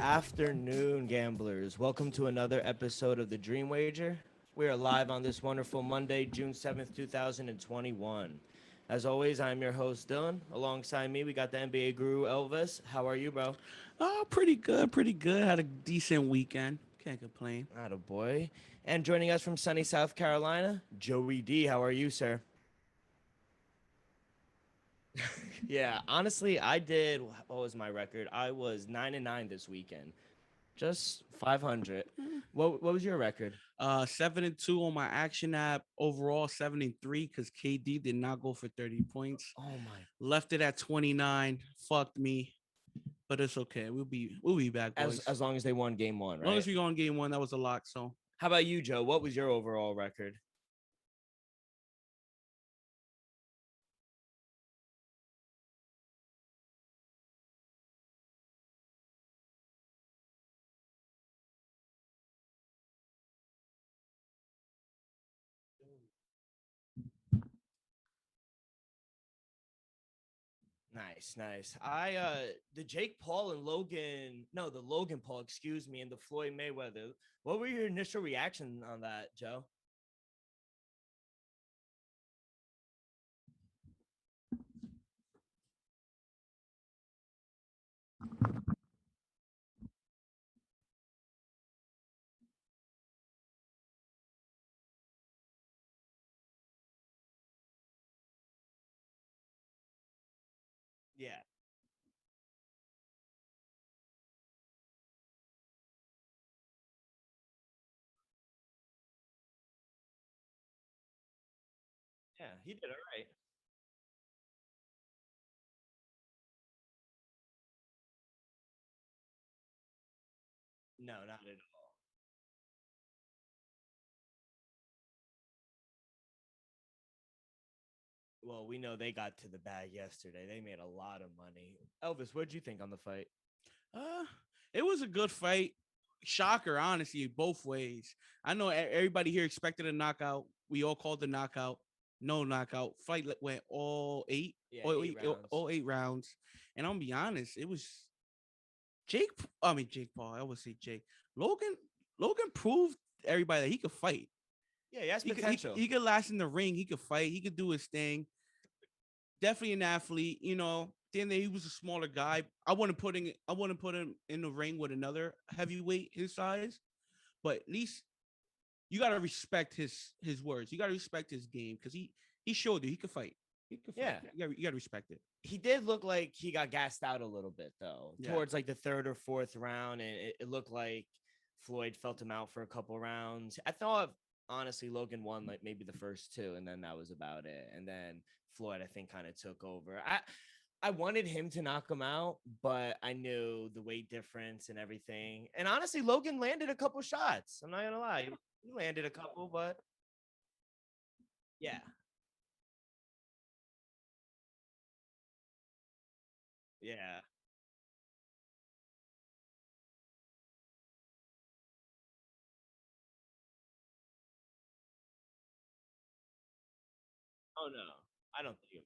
afternoon, gamblers. Welcome to another episode of the Dream Wager. We are live on this wonderful Monday, June 7th, 2021. As always, I'm your host, Dylan. Alongside me, we got the NBA guru, Elvis. How are you, bro? Oh, pretty good, pretty good. Had a decent weekend. Can't complain. Attaboy. And joining us from sunny South Carolina, Joey D. How are you, sir? Yeah, honestly, I did. What was my record? I was 9-9 this weekend, just 500. What was your record? 7-2 on my action app. Overall 7-3 because KD did not go for 30 points. Oh my! Left it at 29. Fucked me. But it's okay. We'll be back, As boys. as long as they won game one, As long right? as we go on game one, that was a lock. So How about you, Joe? What was your overall record? Nice, nice. The Jake Paul and Logan, no, the Logan Paul, excuse me, and the Floyd Mayweather. What were your initial reaction on that, Joe? Yeah, yeah, he did all right. No, not at all. Well, we know they got to the bag yesterday. They made a lot of money. Elvis, what'd you think on the fight? uh it was a good fight. Shocker, honestly, both ways. I know everybody here expected a knockout. We all called the knockout. No knockout. Fight went all eight, Yeah, all eight eight, rounds. all 8 rounds. And I'll be honest, it was Jake. I mean Jake Paul. I would say Jake. Logan. Logan proved everybody that he could fight. Yeah, he has He could he, potential. he could last in the ring. He could fight. He could do his thing. Definitely an athlete. Then he was a smaller guy. I wouldn't put him in the ring with another heavyweight his size, but at least you gotta respect his words. You gotta respect his game because he showed you he could fight. He could fight. Yeah, You gotta respect it. he did look like he got gassed out a little bit though, Yeah. towards like the third or fourth round, and it looked like Floyd felt him out for a couple rounds. I thought honestly Logan won like maybe the first two, and then that was about it. And then Floyd, I think, kind of took over. I wanted him to knock him out, but I knew the weight difference and everything. And honestly, Logan landed a couple shots. I'm not gonna lie, he landed a couple, but yeah, yeah. Oh no, I don't think.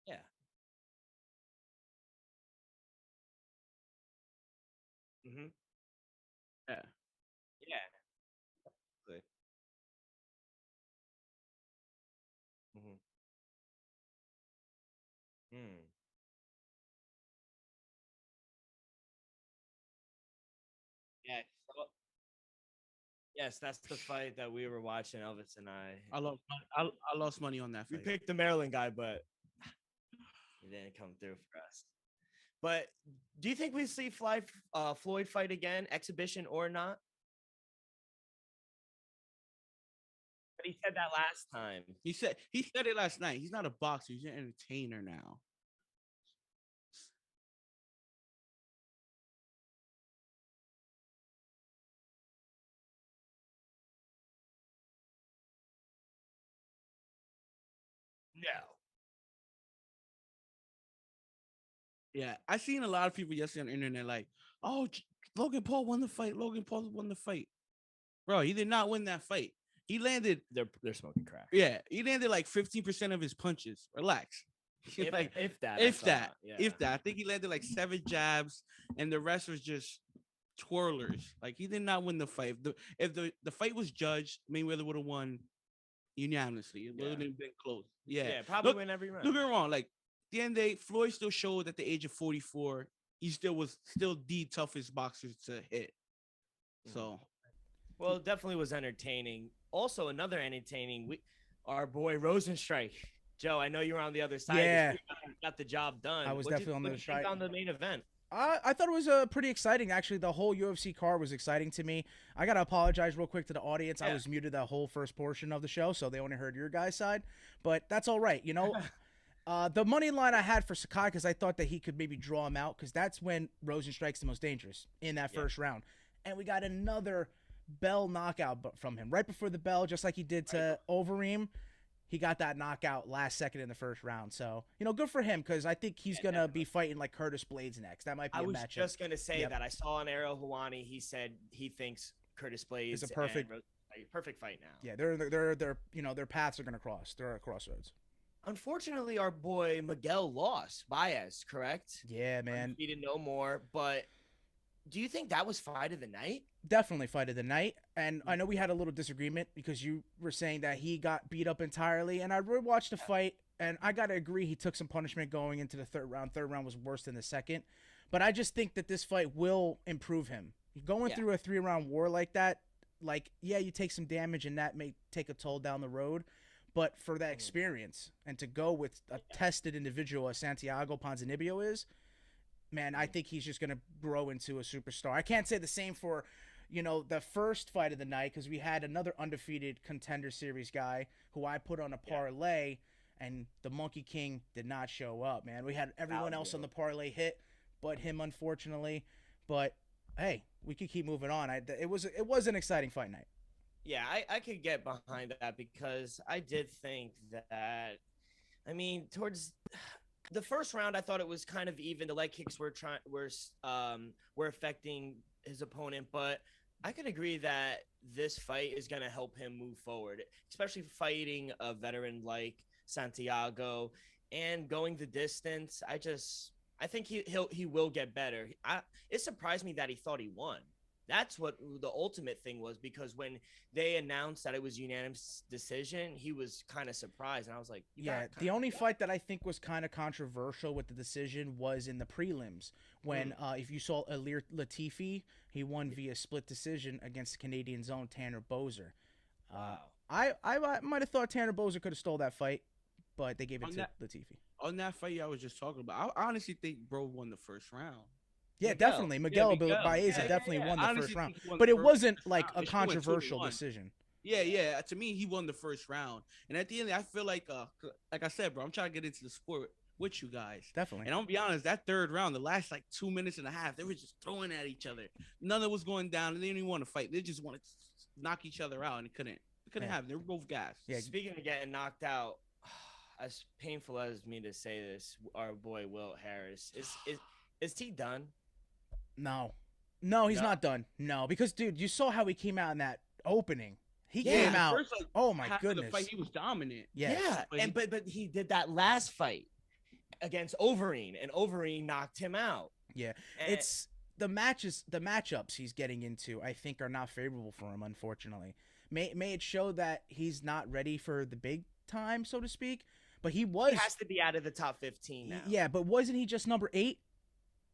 Yeah. Mm-hmm. Yeah. Yeah. Good. Mm-hmm. Mm. Yeah. Yes, that's the fight that we were watching, Elvis and I. I lost money on that We fight. picked the Maryland guy, but it didn't come through for us. But do you think we see Floyd fight again, exhibition or not? But he said that last time. He said it last night. He's not a boxer. He's an entertainer now. No. Yeah, I seen a lot of people yesterday on the internet like, "Oh, Logan Paul won the fight. Logan Paul won the fight." Bro, he did not win that fight. He landed, They're smoking crack. yeah, he landed like 15% of his punches. Relax. Like if that, I if saw, that, yeah. if that. I think he landed like 7 jabs, and the rest was just twirlers. Like he did not win the fight. If the fight was judged, Mayweather would have won unanimously. It Yeah. wouldn't have been close. Yeah. Yeah, probably Look, win every round. don't get me wrong. Like at the end of the day, Floyd still showed at the age of 44, he still was still the toughest boxer to hit. So Well, it definitely was entertaining. Also, another entertaining, our boy Rosenstrike. Joe, I know you were on the other side. Yeah. Got the job done. I was definitely on the other side. On the main event. I thought it was pretty exciting. Actually, the whole UFC card was exciting to me. I got to apologize real quick to the audience. I was muted that whole first portion of the show, so they only heard your guys' side. But that's all right. You know, the money line I had for Sakai because I thought that he could maybe draw him out because that's when Rosenstrike's the most dangerous in that first round. And we got another bell knockout from him right before the bell, just like he did to Overeem. He got that knockout last second in the first round. So, you know, good for him because I think he's going to be fighting like Curtis Blades next. That might be a matchup. I was just going to say that. I saw on Ariel Helwani, he said he thinks Curtis Blades is a perfect fight now. Yeah, they're you know, their paths are going to cross. They're at crossroads. Unfortunately, our boy Miguel lost. Baez, correct? Yeah, man. He didn't know more, but do you think that was fight of the night? Definitely fight of the night. And I know we had a little disagreement because you were saying that he got beat up entirely. And I rewatched the fight, and I got to agree he took some punishment going into the third round. Third round was worse than the second. But I just think that this fight will improve him. Going through a 3-round war like that, like, yeah, you take some damage, and that may take a toll down the road. But for that experience and to go with a tested individual as Santiago Ponzinibbio is, man, I think he's just going to grow into a superstar. I can't say the same for, you know, the first fight of the night because we had another undefeated Contender Series guy who I put on a parlay, and the Monkey King did not show up, man. We had everyone else on the parlay hit but him, unfortunately. But, hey, we could keep moving on. It was an exciting fight night. Yeah, I could get behind that because I did think that, I mean, towards the first round, I thought it was kind of even. The leg kicks were affecting his opponent, but I could agree that this fight is going to help him move forward, especially fighting a veteran like Santiago and going the distance. I think he will get better. It surprised me that he thought he won. That's what the ultimate thing was, because when they announced that it was unanimous decision, he was kind of surprised. And I was like, the only fight that I think was kind of controversial with the decision was in the prelims when, if you saw Ilir Latifi, he won via split decision against Canadian zone Tanner Boser. Wow. I might have thought Tanner Boser could have stole that fight, but they gave it to Latifi. On that fight I was just talking about, I honestly think bro won the first round. Yeah, definitely. Miguel Baeza definitely won the first round. But it wasn't like a controversial decision. Yeah. To me, he won the first round. And at the end, I feel like I said, bro, I'm trying to get into the sport with you guys. Definitely. And I'm gonna be honest, that third round, the last like 2 minutes and a half, they were just throwing at each other. None of it was going down, and they didn't even want to fight. They just wanted to knock each other out, and it couldn't happen. They were both gassed. Yeah. Speaking of getting knocked out, as painful as me to say this, our boy Wilt Harris is he done? No, he's not done. No, because dude, you saw how he came out in that opening. He came out. First, oh my goodness! The fight, he was dominant. Yeah. But he did that last fight against Overeem, and Overeem knocked him out. Yeah, it's the matchups he's getting into. I think are not favorable for him. Unfortunately, may it show that he's not ready for the big time, so to speak. But he has to be out of the top 15 now. Yeah, but wasn't he just number 8?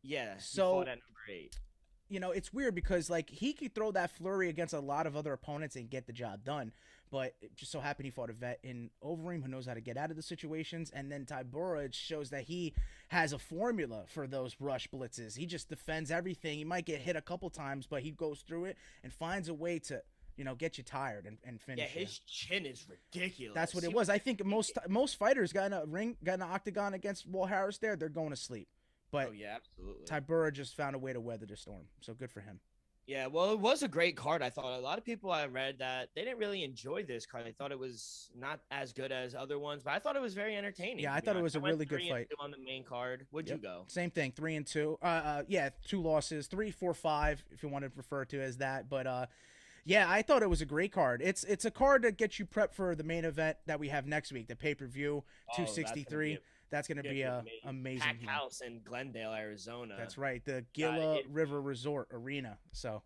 Yeah, so he fought at number 8. You know, it's weird because like he could throw that flurry against a lot of other opponents and get the job done, but it just so happened he fought a vet in Overeem who knows how to get out of the situations, and then Tybura shows that he has a formula for those rush blitzes. He just defends everything. He might get hit a couple times, but he goes through it and finds a way to, you know, get you tired and finish. Yeah, his chin is ridiculous. That's what it was. I think most fighters got in an octagon against Walt Harris there, they're going to sleep. But yeah, absolutely. Tybura just found a way to weather the storm. So good for him. Yeah, well, it was a great card. I thought a lot of people I read that they didn't really enjoy this card. They thought it was not as good as other ones, but I thought it was very entertaining. Yeah, I thought it was a really good fight on the main card. What'd you go? Same thing, 3-2. 2 losses, 3, 4, 5, if you want to refer to it as that. But Yeah, I thought it was a great card. It's a card that gets you prepped for the main event that we have next week, the pay-per-view Oh, that's gonna be 263. That's going to be a amazing packed one. house in Glendale, Arizona. That's right, the Got Gila it. River Resort Arena. So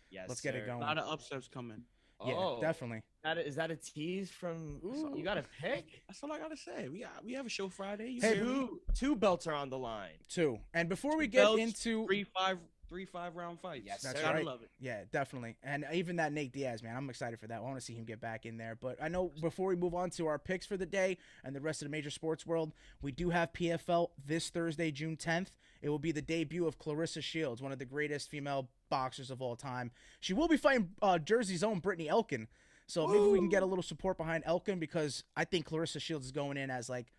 Yes, let's get it sir. A going. lot of upsets coming. Yeah, Oh, definitely. is that a tease from? Ooh. You got a pick? That's all I gotta say. We have a show Friday. You Hey, hear me? Two belts are on the line. 2. And before we Two get belts, into three five round fights. Yes, That's sir. Gotta right. love it. Yeah, definitely. And even that Nate Diaz, man, I'm excited for that. I want to see him get back in there. But I know before we move on to our picks for the day and the rest of the major sports world, we do have PFL this Thursday, June 10th. It will be the debut of Clarissa Shields, one of the greatest female boxers of all time. She will be fighting Jersey's own Brittany Elkin. So maybe we can get a little support behind Elkin, because I think Clarissa Shields is going in as like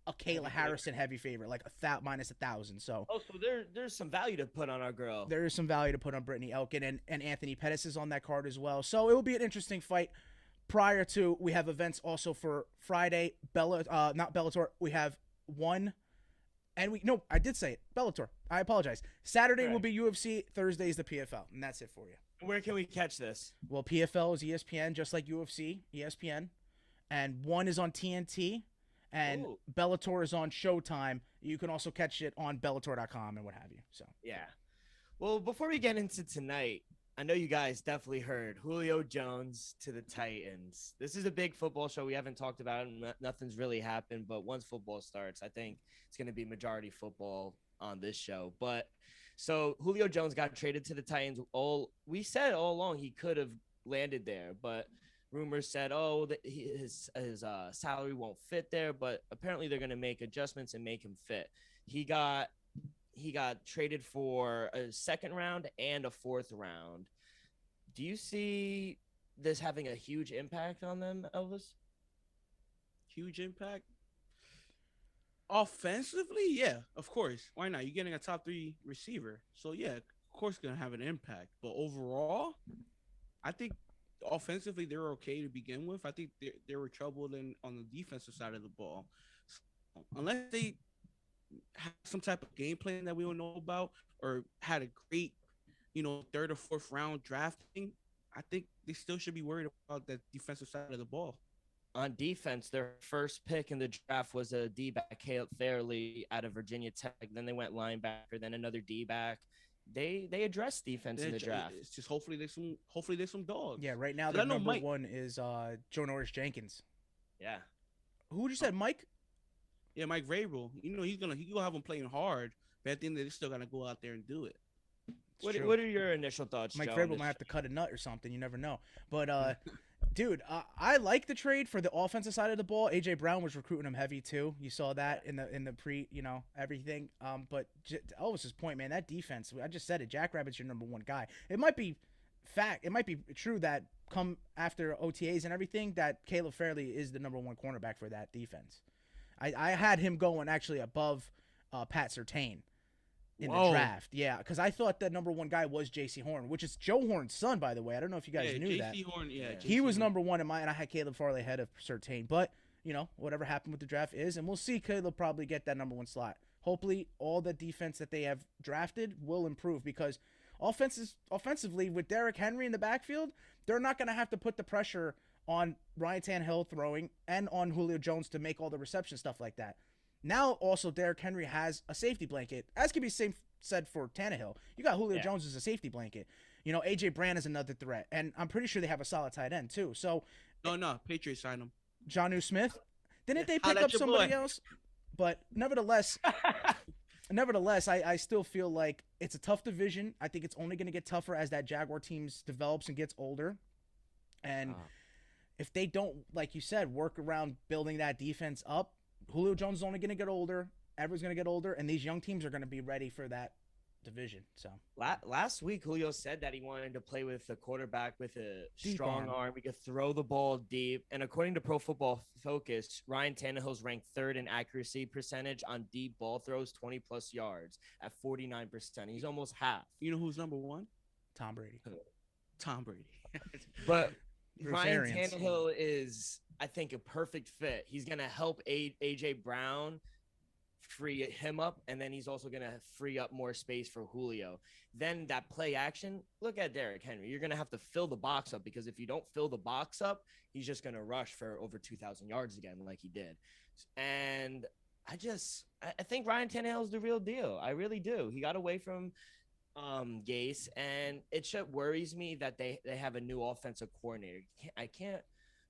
a Kayla Harrison heavy favorite, like minus 1,000. So Oh, so there's some value to put on our girl. there is some value to put on Brittany Elkin, and Anthony Pettis is on that card as well. So it will be an interesting fight. Prior to, we have events also for Friday. Not Bellator. We have one, and I did say it. Bellator. I apologize. Saturday will Right. be UFC. Thursday is the PFL, and that's it for you. Where can we catch this? Well, PFL is ESPN, just like UFC, ESPN, and one is on TNT, and Ooh. Bellator is on Showtime. You can also catch it on Bellator.com and what have you. So. Yeah. Well, before we get into tonight, I know you guys definitely heard Julio Jones to the Titans. This is a big football show. We haven't talked about it. Nothing's really happened, but once football starts, I think it's going to be majority football on this show. But so Julio Jones got traded to the Titans. We said all along he could have landed there, but rumors said, oh, that his salary won't fit there. But apparently they're going to make adjustments and make him fit. He got traded for a second round and a fourth round. Do you see this having a huge impact on them, Elvis? Huge impact. Offensively, yeah, of course. Why not? You're getting a top 3 receiver, so yeah, of course, it's gonna have an impact. But overall, I think offensively they're okay to begin with. I think they were troubled on the defensive side of the ball, so, unless they have some type of game plan that we don't know about, or had a great, third or fourth round drafting. I think they still should be worried about that defensive side of the ball. On defense, their first pick in the draft was a D-back, Caleb Fairley out of Virginia Tech. Then they went linebacker, then another D-back. They addressed defense in the draft. It's just hopefully there's some dogs. Yeah, right now But the I know number Mike- one is Joe Norris Jenkins. Yeah. Who would you said, Mike? Yeah, Mike Vrabel. He's gonna have them playing hard, but at the end they're still gonna go out there and do it. It's true. What are your initial thoughts, Mike Joe, Vrabel on might this? have to cut a nut or something. You never know. But dude, I like the trade for the offensive side of the ball. AJ Brown was recruiting him heavy too. You saw that in the pre, everything. But Elvis's point, man, that defense. I just said it. Jackrabbit's your number one guy. It might be true that come after OTAs and everything that Caleb Fairley is the number one cornerback for that defense. I had him going actually above Pat Surtain in the draft. Yeah, because I thought the number one guy was J.C. Horn, which is Joe Horn's son, by the way. I don't know if you guys knew that. J.C. Horn, Yeah. He was number one in mine, and I had Caleb Farley ahead of Surtain. But, whatever happened with the draft is, and we'll see Caleb probably get that number one slot. Hopefully, all the defense that they have drafted will improve, because offensively, with Derrick Henry in the backfield, they're not going to have to put the pressure on Ryan Tannehill throwing and on Julio Jones to make all the reception stuff like that. Now, also, Derrick Henry has a safety blanket, as can be said for Tannehill. You got Julio Jones as a safety blanket. A.J. Brown is another threat, and I'm pretty sure they have a solid tight end, too. So, No, Patriots signed him. Jonnu Smith, didn't they Holla pick at up your somebody boy. else? But nevertheless, I still feel like it's a tough division. I think it's only going to get tougher as that Jaguar team develops and gets older. And if they don't, like you said, work around building that defense up, Julio Jones is only going to get older. Everyone's going to get older, and these young teams are going to be ready for that division. So Last week, Julio said that he wanted to play with a quarterback with a Deep strong arm. arm. He could throw the ball deep. And according to Pro Football Focus, Ryan Tannehill's ranked third in accuracy percentage on deep ball throws, 20-plus yards at 49%. He's almost half. You know who's number one? Tom Brady. Tom Brady. But Bruce Ryan Arians. Tannehill is, I think, a perfect fit. He's going to help A.J. Brown free him up, and then he's also going to free up more space for Julio. Then that play action, look at Derrick Henry. You're going to have to fill the box up, because if you don't fill the box up, he's just going to rush for over 2,000 yards again like he did. And I think Ryan Tannehill is the real deal. I really do. He got away from Gase, and it just worries me that they have a new offensive coordinator. I can't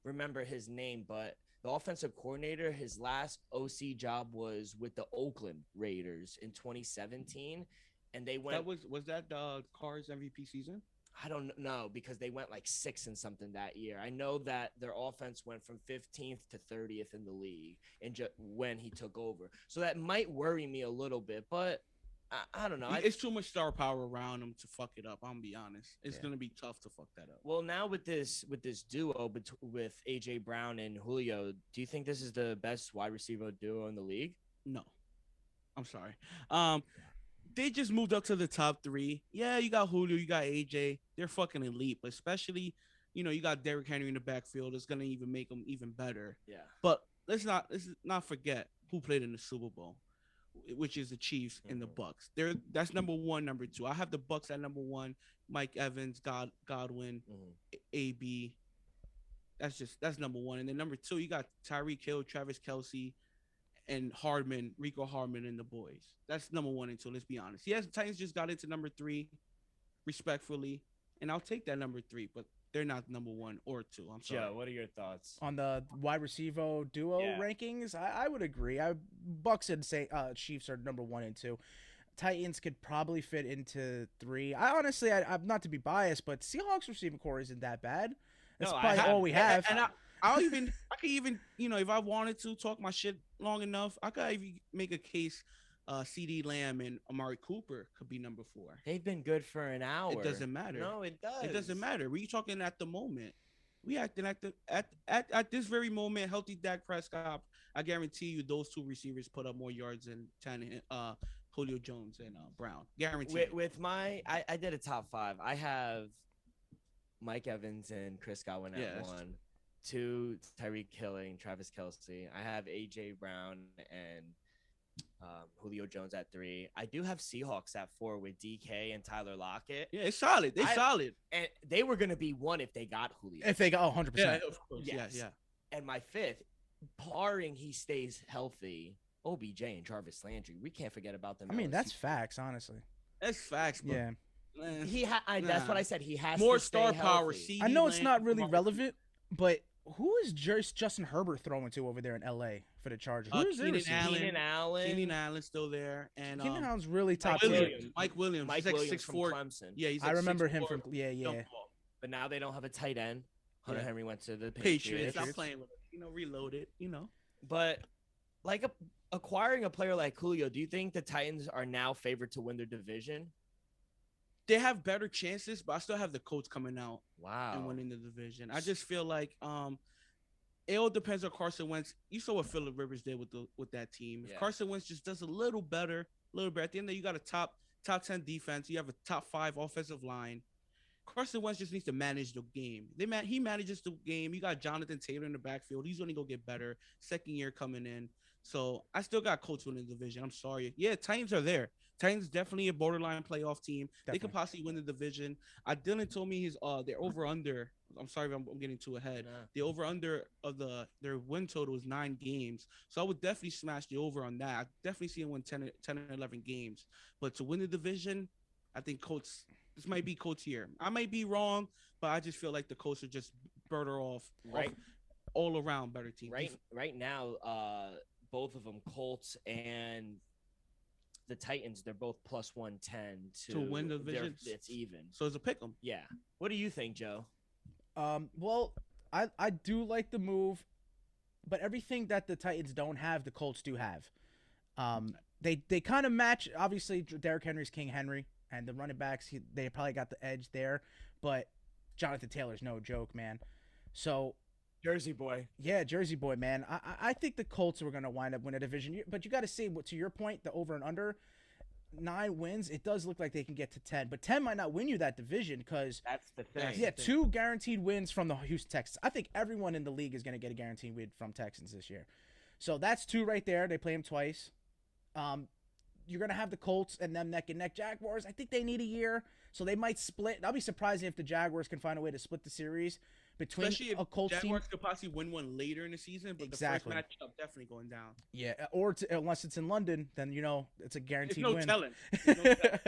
remember his name, but the offensive coordinator, his last OC job was with the Oakland Raiders in 2017, and they went. Was that Carr's MVP season? I don't know, because they went like 6 and something that year. I know that their offense went from 15th to 30th in the league when he took over. So that might worry me a little bit, but I don't know. It's too much star power around him to fuck it up. I'm gonna be honest. It's gonna be tough to fuck that up. Well, now with this duo with AJ Brown and Julio, do you think this is the best wide receiver duo in the league? No, I'm sorry. They just moved up to the top 3. Yeah, you got Julio, you got AJ. They're fucking elite, but especially, you got Derrick Henry in the backfield. It's gonna even make them even better. Yeah. But let's not forget who played in the Super Bowl, which is the Chiefs and the Bucks. That's number 1, number 2. I have the Bucks at number 1. Mike Evans, Godwin, AB. That's number 1. And then number 2, you got Tyreek Hill, Travis Kelce, and Rico Hardman, and the boys. That's number 1 and 2. Let's be honest. Yes, the Titans just got into number 3, respectfully, and I'll take that number 3. But they're not number 1 or 2. I'm sorry. Joe, what are your thoughts on the wide receiver duo rankings? I would agree. Bucks and Chiefs are number 1 and 2. Titans could probably fit into 3. I'm not to be biased, but Seahawks receiving core isn't that bad. That's probably all we have. And I could even, if I wanted to talk my shit long enough, I could even make a case. CeeDee Lamb and Amari Cooper could be number 4. They've been good for an hour. It doesn't matter. No, it does. It doesn't matter. We talking at the moment. We acting at this very moment. Healthy Dak Prescott. I guarantee you, those 2 receivers put up more yards than Julio Jones and Brown. Guarantee. With my, I did a top 5. I have Mike Evans and Chris Godwin at 1. 2, Tyreek Hill and Travis Kelce. I have AJ Brown and Julio Jones at 3. I do have Seahawks at 4 with DK and Tyler Lockett. Yeah, it's solid. They're solid. And they were going to be 1 if they got Julio. If they got 100%. Yeah, of course. Yes. Yeah. And my 5th, barring he stays healthy, OBJ and Jarvis Landry. We can't forget about them. I mean, that's facts, honestly. That's facts. But, yeah. That's what I said. He has more to star stay power. healthy. I know it's not really relevant, but who is Justin Herbert throwing to over there in LA for the Chargers? Who is Keenan Allen. Keenan Allen's still there, and Keenan Allen's really top tier. Mike Williams. Mike he's Williams like 6'4" from Clemson. Yeah, he's. I remember him from. Yeah. But now they don't have a tight end. Hunter Henry went to the Patriots. Patriots. I'm playing with it. Reload it. But like acquiring a player like Julio, do you think the Titans are now favored to win their division? They have better chances, but I still have the Colts coming out. Wow. And winning the division. I just feel like it all depends on Carson Wentz. You saw what Phillip Rivers did with that team. If Carson Wentz just does a little better, at the end of the day, you got a top 10 defense. You have a top 5 offensive line. Carson Wentz just needs to manage the game. He manages the game. You got Jonathan Taylor in the backfield. He's going to go get better. Second year coming in. So I still got Colts winning the division. I'm sorry. Yeah, Titans are there. Titans definitely a borderline playoff team. Definitely. They could possibly win the division. Dylan told me their over under. I'm sorry if I'm getting too ahead. Yeah. The over under of their win total is 9 games. So I would definitely smash the over on that. I definitely see them win 10 or 11 games. But to win the division, I think Colts. This might be Colts here. I might be wrong, but I just feel like the Colts are just better off. Right. All around better team. Right now, both of them, Colts and the Titans, they're both plus 110 to win the division. It's even. So it's a pick 'em. Yeah. What do you think, Joe? Well, I do like the move, but everything that the Titans don't have, the Colts do have. They kind of match. Obviously, Derrick Henry's King Henry, and the running backs, they probably got the edge there. But Jonathan Taylor's no joke, man. So Jersey boy. Yeah, Jersey boy, man. I think the Colts are going to wind up winning a division. But you got to see, to your point, the over and under, 9 wins, it does look like they can get to 10. But 10 might not win you that division because that's the thing. Yeah, 2 guaranteed wins from the Houston Texans. I think everyone in the league is going to get a guaranteed win from Texans this year. So that's 2 right there. They play them twice. You're gonna have the Colts and them neck and neck. Jaguars, I think they need a year, so they might split. I'll be surprised if the Jaguars can find a way to split the series between Especially if a Colts Jaguars team. could possibly win one later in the season, but Exactly. the first matchup definitely going down. Yeah, or unless it's in London, then it's a There's guaranteed no win. telling. There's no telling.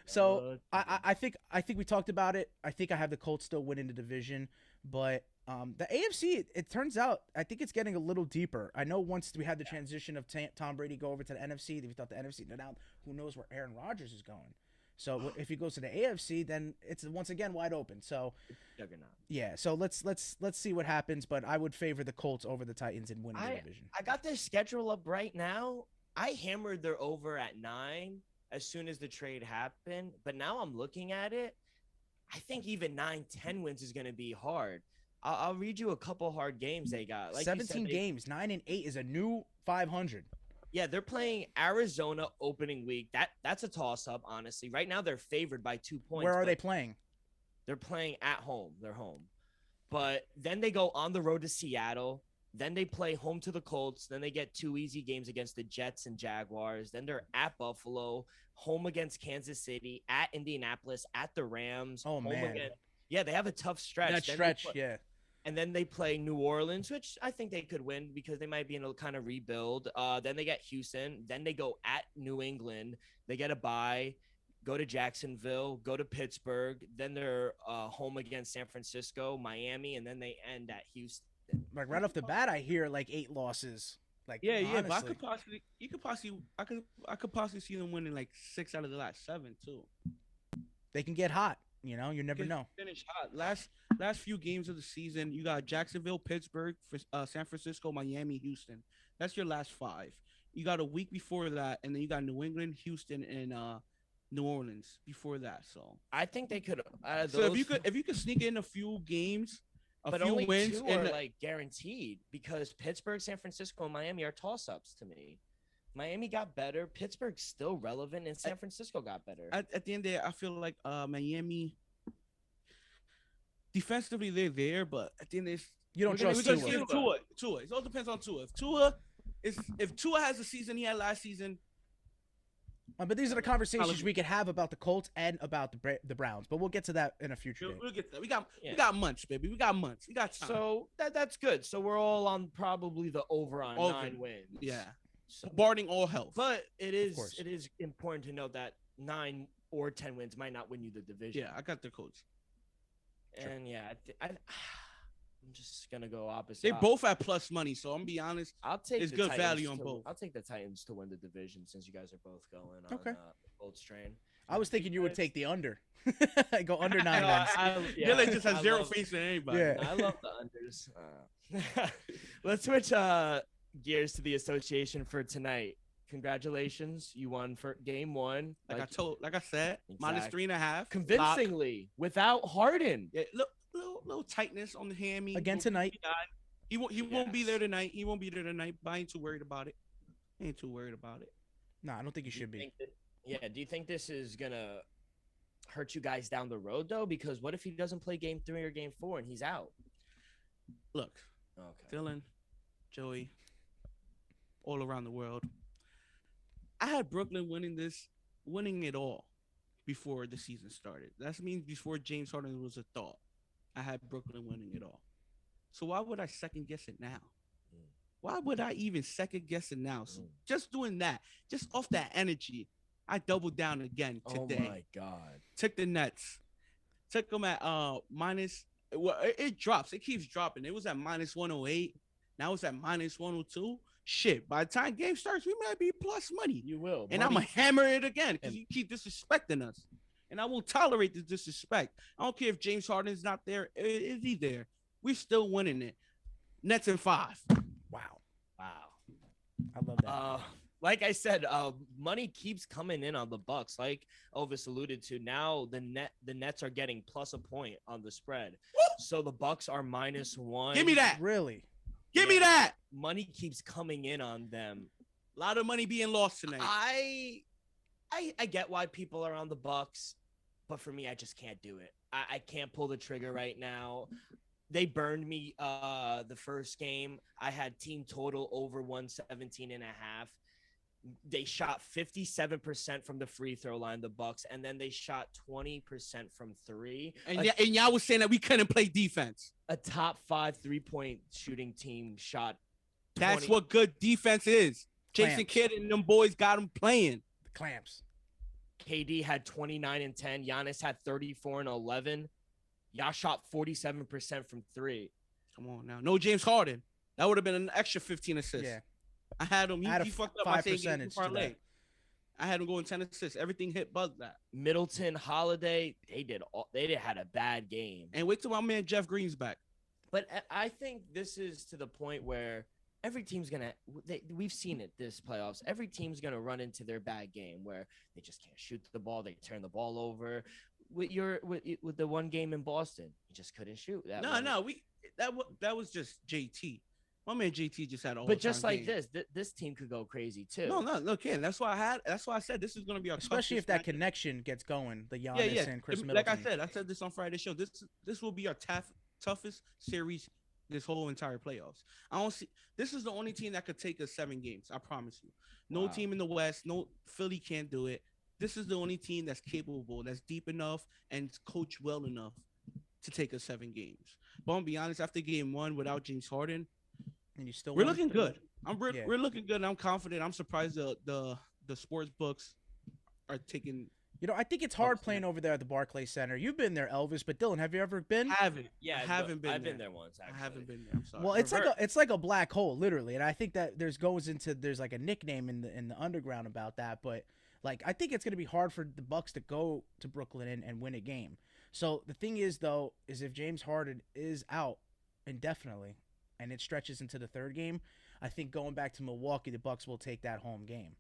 So I think we talked about it. I think I have the Colts still winning the division, but the AFC, it turns out, I think it's getting a little deeper. I know once we had the transition of Tom Brady go over to the NFC, we thought the NFC. Now, who knows where Aaron Rodgers is going? So if he goes to the AFC, then it's once again wide open. So Juggernaut. yeah, so let's see what happens. But I would favor the Colts over the Titans in winning the division. I got their schedule up right now. I hammered their over at 9 as soon as the trade happened, but now I'm looking at it. I think even 9-10 wins is going to be hard. I'll read you a couple hard games they got. Like 17 games, 9-8 is a new 500. Yeah, they're playing Arizona opening week. That's a toss-up, honestly. Right now, they're favored by 2 points. Where are they playing? They're playing at home. They're home. But then they go on the road to Seattle. Then they play home to the Colts. Then they get 2 easy games against the Jets and Jaguars. Then they're at Buffalo, home against Kansas City, at Indianapolis, at the Rams. Oh, man. Yeah, they have a tough stretch. That stretch, yeah. And then they play New Orleans, which I think they could win because they might be in a kind of rebuild. Then they get Houston. Then they go at New England. They get a bye, go to Jacksonville, go to Pittsburgh. Then they're home against San Francisco, Miami, and then they end at Houston. Like right off the bat, I hear like 8 losses. Like Yeah, honestly. but I could possibly see them winning like 6 out of the last 7 too. They can get hot. You never know. Finish hot. Last few games of the season, you got Jacksonville, Pittsburgh, San Francisco, Miami, Houston. That's your last 5. You got a week before that, and then you got New England, Houston, and New Orleans before that. So I think they could. so if you could sneak in a few games, but few only wins, 2 are like guaranteed because Pittsburgh, San Francisco, and Miami are toss-ups to me. Miami got better. Pittsburgh's still relevant, and San Francisco got better. At the end of the day, I feel like Miami defensively they're there, but at the end of this, You don't trust Tua. Tua. It all depends on Tua. If Tua has the season he had last season. But these are the conversations we could have about the Colts and about the Browns. But we'll get to that in a future day. We'll get to that. We got months, baby. We got months. We got time. So that's good. So we're all on probably the over 9 wins. Yeah. So, Barring all health. but it is important to note that 9 or 10 wins might not win you the division. Yeah, I got the Colts. And yeah, I'm just gonna go opposite. They both have plus money, so I'm gonna be honest. I'll take it's the good Titans value on both. I'll take the Titans to win the division since you guys are both going on Okay. the Colts train. I was thinking you would take the under. Go under 9 wins. Dylan just has zero faith in anybody. Yeah. I love the unders. Let's switch gears to the association for tonight. Congratulations, you won for game 1. Like I said, minus 3.5. Convincingly, without Harden. Yeah, little tightness on the hammy. Again tonight. He won't be there tonight. He won't be there tonight. But I ain't too worried about it. No, I don't think you should be. Do you think this is gonna hurt you guys down the road though? Because what if he doesn't play game 3 or game 4 and he's out? Look, Okay. Dylan, Joey, all around the world. I had Brooklyn winning it all before the season started. That means before James Harden was a thought. I had Brooklyn winning it all. So why would I second guess it now? Why would I even second guess it now? So just doing that, just off that energy, I doubled down again today. Oh my God. Took the Nets. Took them at minus. Well, it drops. It keeps dropping. It was at minus 108. Now it's at minus 102. Shit. By the time game starts, we might be plus money. You will. And I'm going to hammer it again because you keep disrespecting us. And I won't tolerate the disrespect. I don't care if James Harden is not there. Is he there? We're still winning it. Nets in 5. Wow. Wow. I love that. Like I said, money keeps coming in on the Bucks. Like Elvis alluded to, now the Nets are getting plus a point on the spread. Woo! So the Bucks are -1. Give me that. Really? Give me that. Money keeps coming in on them. A lot of money being lost tonight. I get why people are on the Bucks, but for me, I just can't do it. I can't pull the trigger right now. They burned me the first game. I had team total over 117.5. They shot 57% from the free throw line, the Bucks, and then they shot 20% from three. And y'all was saying that we couldn't play defense. A top 5 3-point shooting team shot 20. That's what good defense is. Jason Clamps. Kidd and them boys got them playing. The clamps. KD had 29 and 10. Giannis had 34 and 11. Y'all shot 47% from three. Come on now. No James Harden. That would have been an extra 15 assists. Yeah. I had him. Add a He fucked up my 5% same game to parlay. that. I had him going 10 assists. Everything hit buzz that. Middleton, Holiday, they had a bad game. And wait till my man Jeff Green's back. But I think this is to the point where every team's we've seen it this playoffs. Every team's gonna run into their bad game where they just can't shoot the ball. They turn the ball over. With the one game in Boston, you just couldn't shoot. That was just JT. My man JT just had a whole. But just like game. this team could go crazy too. No, Ken. That's why I said this is gonna be our Especially if toughest that matchup. connection gets going, the Giannis and Chris Middleton. Like I said this on Friday show. This will be our toughest series this whole entire playoffs. I don't see. This is the only team that could take us 7 games. I promise you. No Wow. team in the West. No Philly can't do it. This is the only team that's capable, that's deep enough, and coached well enough to take us 7 games. But I'm gonna be honest. After game 1, without James Harden, And you still we're won. looking good. Yeah. We're looking good. And I'm confident. I'm surprised the sports books are taking. You know, I think it's hard playing over there at the Barclays Center. You've been there, Elvis, but Dylan, have you ever been? Haven't. Yeah, I haven't been. I've there. been there once. Actually. I haven't been there. I'm sorry. Well, it's like a black hole, literally, and I think that there's like a nickname in the underground about that. But like, I think it's gonna be hard for the Bucks to go to Brooklyn and win a game. So the thing is, though, is if James Harden is out indefinitely and it stretches into the 3rd game, I think going back to Milwaukee, the Bucks will take that home game.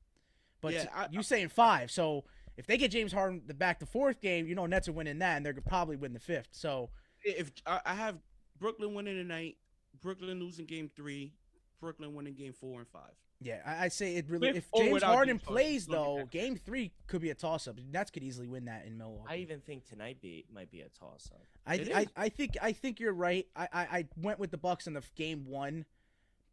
But Yeah, you saying 5, so if they get James Harden back the 4th game, you know Nets are winning that, and they're gonna probably win the 5th. So if I have Brooklyn winning tonight, Brooklyn losing game 3, Brooklyn winning game 4 and 5. yeah, I say it really. With If or James without Harden James Harden, plays it's gonna be though, that. game 3 could be a toss up. Nets could easily win that in Milwaukee. I even think tonight might be a toss up. I think you're right. I went with the Bucks in the game 1,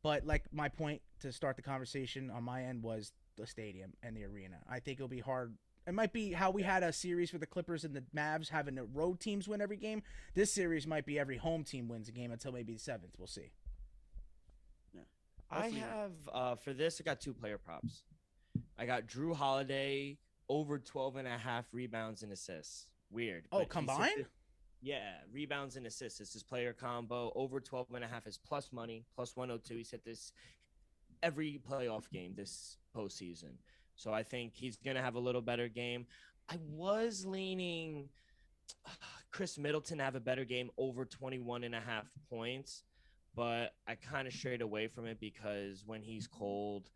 but like my point to start the conversation on my end was the stadium and the arena. I think it'll be hard. It might be how we had a series with the Clippers and the Mavs having the road teams win every game. This series might be every home team wins a game until maybe the 7th. We'll see. I have for this. I got 2 player props. I got Drew Holiday over 12.5 rebounds and assists. Weird. Oh, but he's hit combined? this- Yeah, rebounds and assists. It's his player combo. Over 12.5 is plus money, plus 102. He's hit this every playoff game this postseason. So I think he's gonna have a little better game. I was leaning Chris Middleton to have a better game over 21.5 points, but I kind of strayed away from it because when he's cold,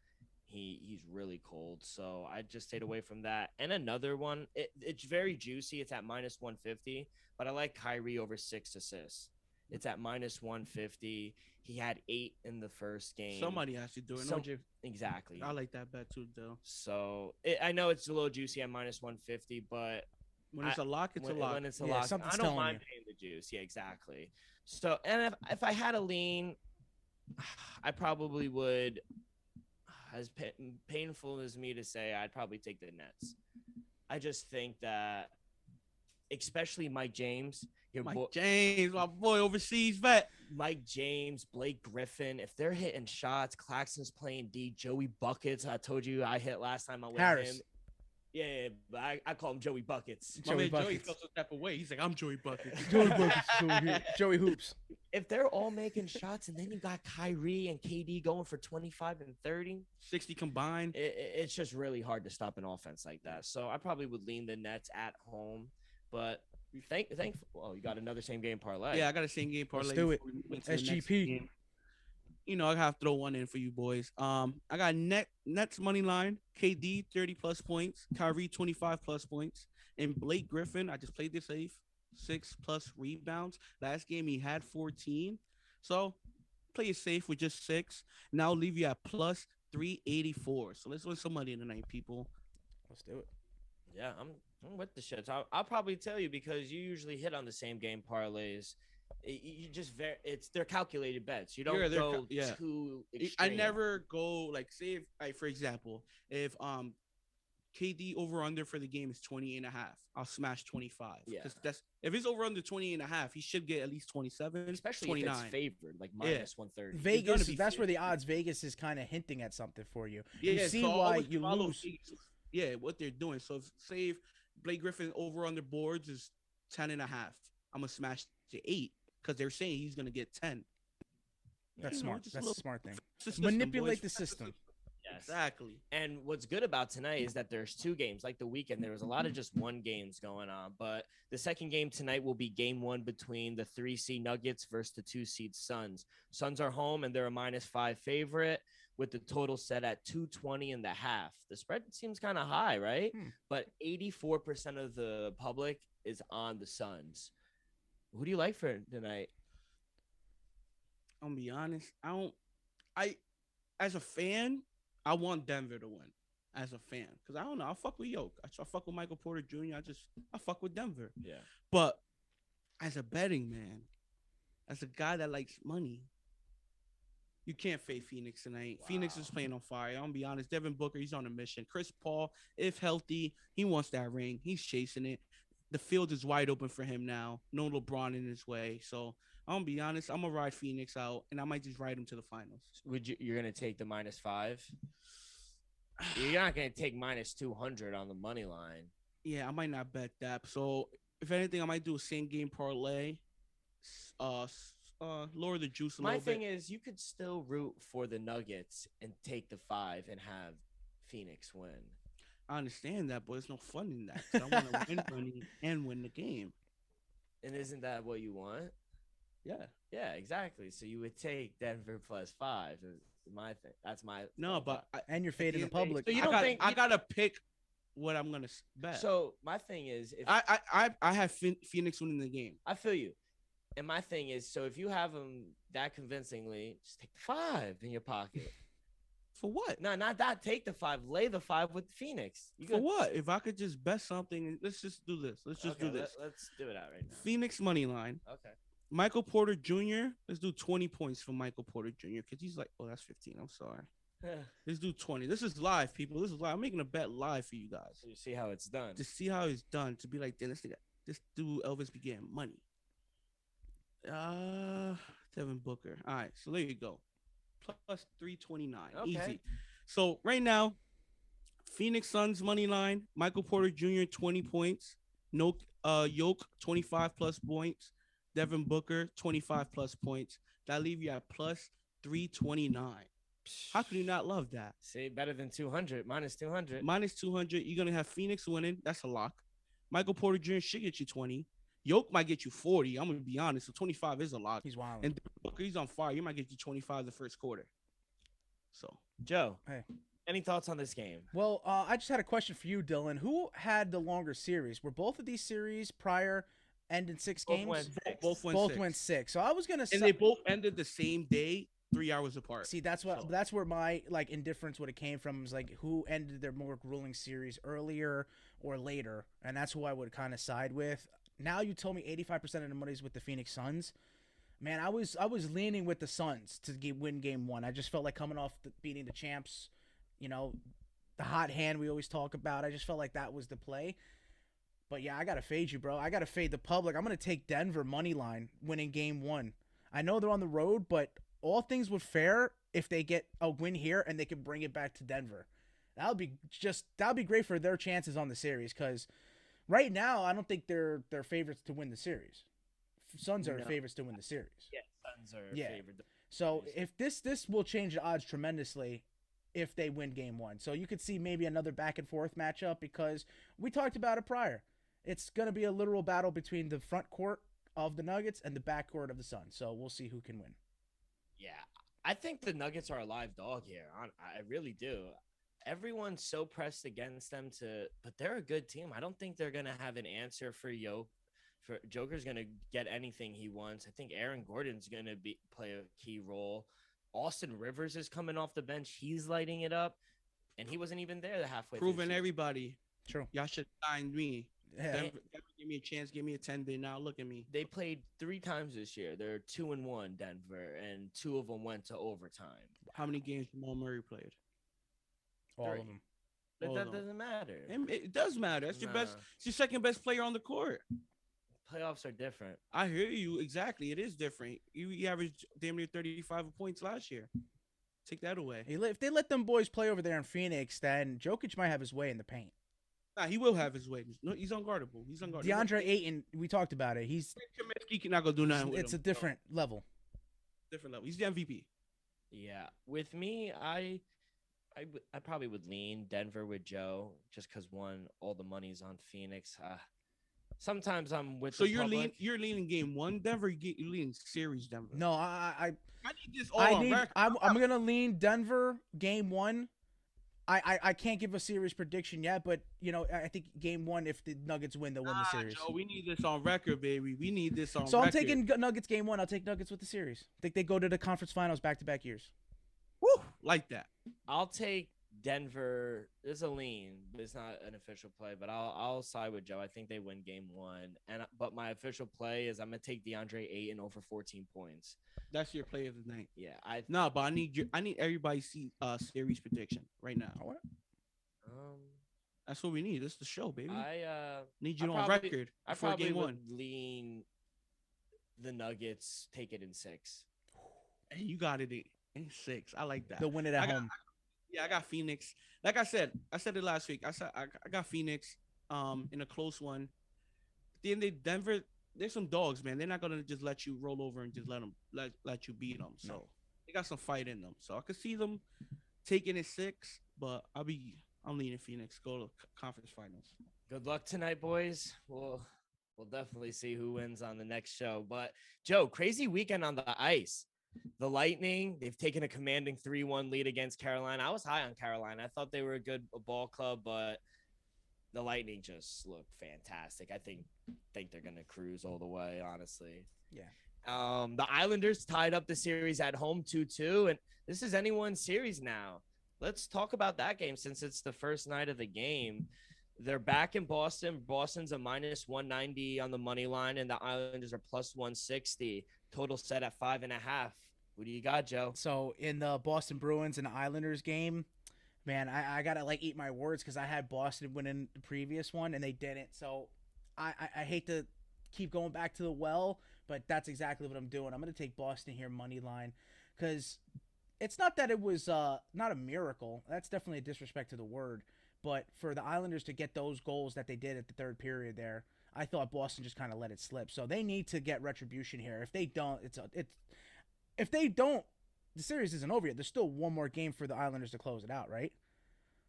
he's really cold. So I just stayed away from that. And another one, it's very juicy. It's at minus 150, but I like Kyrie over 6 assists. It's at minus 150. He had 8 in the first game. Somebody actually doing it. Exactly. I like that bet too, though. So I know it's a little juicy at minus 150, but When it's a lock, it's a when, lock. when it's a Yeah, lock, something's I don't telling mind you. paying the juice. Yeah, exactly. So, and if I had a lean, I probably would. As painful as me to say, I'd probably take the Nets. I just think that, especially Mike James, Mike James, my boy, overseas vet. Mike James, Blake Griffin, if they're hitting shots, Claxton's playing D, Joey Buckets. I told you I hit last time I went Harris. him. Yeah, but I call him Joey Buckets. My Joey man Joey Buckets. felt some type of way. He's like, I'm Joey Buckets. Joey Hoops. If they're all making shots and then you got Kyrie and KD going for 25 and 30, 60 combined. it's just really hard to stop an offense like that. So I probably would lean the Nets at home. But well, you got another same game parlay. Yeah, I got a same game parlay. Let's do it. before we move into the next SGP. game. You know, I have to throw one in for you boys. I got Nets money line, KD 30 plus points, Kyrie 25 plus points, and Blake Griffin. I just played this safe, 6 plus rebounds. Last game he had 14, so play it safe with just 6. Now I'll leave you at plus 384. So let's win some money tonight, people. Let's do it. Yeah, I'm with the shits. I'll probably tell you because you usually hit on the same game parlays. You just they're calculated bets. You don't Yeah, go yeah. too I extreme. never go like say if like for example, if KD over under for the game is 20 and a half, I'll smash 25. Yeah. Because that's if it's over under 20 and a half, he should get at least 27, Especially 29. if it's favored, like Yeah. minus 130. Vegas, be that's fair. where the odds. Vegas is kind of hinting at something for you. Yeah, You see so I why always you follow lose. Vegas. Yeah, what they're doing. So say if Blake Griffin over under boards is 10 and a half, I'm gonna smash to 8 because they're saying he's gonna get 10. That's You know, smart. just a That's a little- smart thing. It's the system, Manipulate boys. the system. Yes. Exactly. And what's good about tonight is that there's 2 games. Like the weekend, there was a lot of just 1 games going on. But the second game tonight will be game 1 between the 3 seed Nuggets versus the 2 seed Suns. Suns are home and they're a -5 favorite with the total set at 220.5. The spread seems kind of high, right? But 84% of the public is on the Suns. Who do you like for tonight? I'm gonna be honest. As a fan, I want Denver to win. As a fan, because I don't know, I fuck with Yoke. I fuck with Michael Porter Jr. I fuck with Denver. Yeah. But as a betting man, as a guy that likes money, you can't fade Phoenix tonight. Wow. Phoenix is playing on fire. I'm gonna be honest. Devin Booker, he's on a mission. Chris Paul, if healthy, he wants that ring. He's chasing it. The field is wide open for him now. No LeBron in his way. So I'm gonna be honest. I'm gonna ride Phoenix out, and I might just ride him to the finals. You're gonna take the -5? You're not gonna take -200 on the money line. Yeah, I might not bet that. So if anything, I might do a same game parlay. Lower the juice a My little thing bit. is, you could still root for the Nuggets and take the 5 and have Phoenix win. I understand that, but there's no fun in that. 'Cause I want to win money and win the game. And isn't that what you want? Yeah. Yeah, exactly. So you would take Denver +5. Is my thing. That's my No, thought. but And you're fading the the end of public. So you I don't gotta, think I gotta pick what I'm gonna bet. So my thing is, if I have Phoenix winning the game. I feel you, and my thing is, so if you have them that convincingly, just take the 5 in your pocket. For what? No, not that. Take the 5. Lay the 5 with Phoenix. You For what? If I could just bet something, let's just do this. Let's just do this. Let's do it out right now. Phoenix money line. Okay. Michael Porter Jr. Let's do 20 points for Michael Porter Jr. because he's like, oh, that's 15. I'm sorry. Let's do 20. This is live, people. This is live. I'm making a bet live for you guys So you see how it's done. to see how it's done. To be like, damn, this dude Elvis be getting money. Devin Booker. All right, so there you go. Plus 329. Okay. Easy. So right now, Phoenix Suns money line. Michael Porter Jr. 20 points. No, Yoke 25 plus points. Devin Booker 25 plus points. That leave you at plus 329. How can you not love that? See, better than 200. -200. Minus 200. You're gonna have Phoenix winning. That's a lock. Michael Porter Jr. should get you 20. Yoke might get you 40. I'm gonna be honest. So 25 is a lock. He's wild. And Booker, he's on fire. He might get you 25 the first quarter. So Joe, Hey. any thoughts on this game? Well, I just had a question for you, Dylan. Who had the longer series? Were both of these series prior end in 6 Both games? went six. both went Both six. went 6. So I was gonna And they both ended the same day, 3 hours apart. see that's what So- that's where my like indifference would have came from was like who ended their more grueling series earlier or later, and that's who I would kind of side with. Now you told me 85% of the money's with the Phoenix Suns. Man, I was leaning with the Suns to win game 1. I just felt like coming off beating the champs, you know, the hot hand we always talk about. I just felt like that was the play. But yeah, I gotta fade you, bro. I gotta fade the public. I'm gonna take Denver money line winning game 1. I know they're on the road, but all things would fair if they get a win here and they can bring it back to Denver. That'll be great for their chances on the series because right now I don't think they're favorites to win the series. Suns are No. favorites to win the series. Yeah, Suns are Yeah. favored. So if this will change the odds tremendously if they win game 1. So you could see maybe another back and forth matchup because we talked about it prior. It's going to be a literal battle between the front court of the Nuggets and the back court of the Suns. So we'll see who can win. Yeah, I think the Nuggets are a live dog here. I really do. Everyone's so pressed against them but they're a good team. I don't think they're gonna have an answer for Yoke. For Joker's gonna get anything he wants. I think Aaron Gordon's gonna play a key role. Austin Rivers is coming off the bench. He's lighting it up, and he wasn't even there the halfway. through the Proving season. everybody. True. Y'all should sign me. Yeah. Denver give me a chance, give me a 10 day. Now look at me. They played 3 times this year. They're 2-1, Denver, and 2 of them went to overtime. How many games Jamal Murray played? All 3. of them. But All that of them. doesn't matter. It does matter. That's your best. Nah. It's your second best player on the court. Playoffs are different. I hear you exactly. It is different. You averaged damn near 35 points last year. Take that away. If they let them boys play over there in Phoenix, then Jokic might have his way in the paint. Nah, he will have his way. No, he's unguardable. He's unguardable. DeAndre Ayton, we talked about it. Kaminsky cannot go do nothing with It's him. a different level. Different level. He's the MVP. Yeah. With me, I probably would lean Denver with Joe just because one, all the money's on Phoenix. Sometimes I'm with. So the you're public. you're leaning game one Denver. You're leaning series Denver. No, I need this all I on need. record. I'm gonna lean Denver game one. I can't give a series prediction yet, but I think game one, if the Nuggets win, they'll win the series. Joe, we need this on record, baby. We need this on So record. I'm taking Nuggets game one. I'll take Nuggets with the series. I think they go to the conference finals back-to-back years. Woo, like that. I'll take Denver. There's a lean. It's not an official play, but I'll side with Joe. I think they win game one. But my official play is I'm gonna take DeAndre Ayton over 14 points. That's your play of the night. Yeah, No, but I need everybody's series prediction right now. That's what we need. This is the show, baby. Need you on record. I before probably game would one. lean the Nuggets. Take it in 6. Hey, you got it in 6. I like that. They'll win it at home. I got Phoenix. Like I said it last week. I got Phoenix in a close one. At the end of Denver, there's some dogs, man. They're not gonna just let you roll over and just let you beat them. So they got some fight in them. So I could see them taking it 6, but I'm leaning Phoenix. Go to conference finals. Good luck tonight, boys. We'll definitely see who wins on the next show. But Joe, crazy weekend on the ice. The Lightning, they've taken a commanding 3-1 lead against Carolina. I was high on Carolina. I thought they were a good ball club, but the Lightning just look fantastic. I think they're gonna cruise all the way, honestly. Yeah. The Islanders tied up the series at home 2-2, and this is anyone's series now. Let's talk about that game since it's the first night of the game. They're back in Boston. Boston's a minus 190 on the money line, and the Islanders are plus 160. Total set at 5.5. Who do you got, Joe? So in the Boston Bruins and Islanders game, man, I gotta eat my words because I had Boston winning the previous one and they didn't. So I hate to keep going back to the well, but that's exactly what I'm doing. I'm gonna take Boston here money line because it's not that it was not a miracle. That's definitely a disrespect to the word. But for the Islanders to get those goals that they did at the third period there, I thought Boston just kind of let it slip. So they need to get retribution here. If they don't, if they don't, the series isn't over yet. There's still one more game for the Islanders to close it out, right?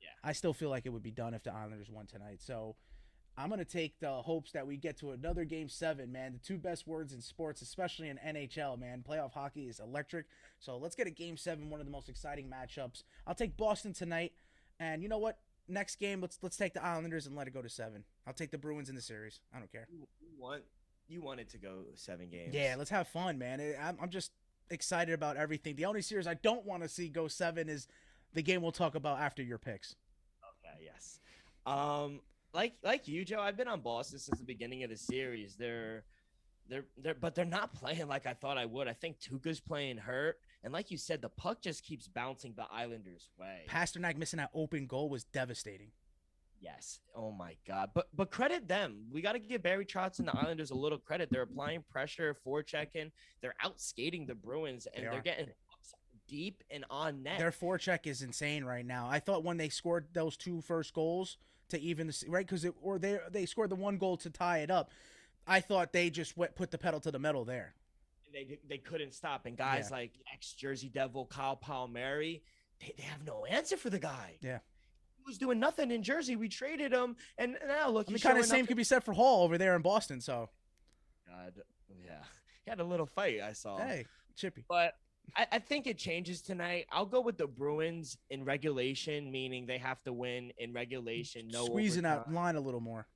Yeah. I still feel like it would be done if the Islanders won tonight. So I'm going to take the hopes that we get to another game 7, man. The 2 best words in sports, especially in NHL, man. Playoff hockey is electric. So let's get a game 7, one of the most exciting matchups. I'll take Boston tonight. And you know what? Next game, let's take the Islanders and let it go to 7. I'll take the Bruins in the series. I don't care. You want it to go 7 games. Yeah, let's have fun, man. I'm just excited about everything. The only series I don't want to see go 7 is the game we'll talk about after your picks. Okay, yes. Like you, Joe, I've been on Boston since the beginning of the series. But they're not playing like I thought I would. I think Tuukka's playing hurt. And like you said, the puck just keeps bouncing the Islanders' way. Pasternak missing that open goal was devastating. Yes. Oh my God. But credit them. We got to give Barry Trotz and the Islanders a little credit. They're applying pressure, forechecking. They're out skating the Bruins, and they're getting deep and on net. Their forecheck is insane right now. I thought when they scored those 2 first goals to even the right because they scored the 1 goal to tie it up. I thought they just put the pedal to the metal there. They couldn't stop. And guys like ex-Jersey Devil Kyle Palmieri, they have no answer for the guy. Yeah. He was doing nothing in Jersey. We traded him. And now look, he's kind of same could be said for Hall over there in Boston. So, God, yeah. He had a little fight, I saw. Hey, chippy. But I think it changes tonight. I'll go with the Bruins in regulation, meaning they have to win in regulation. No squeezing overtime. that line a little more.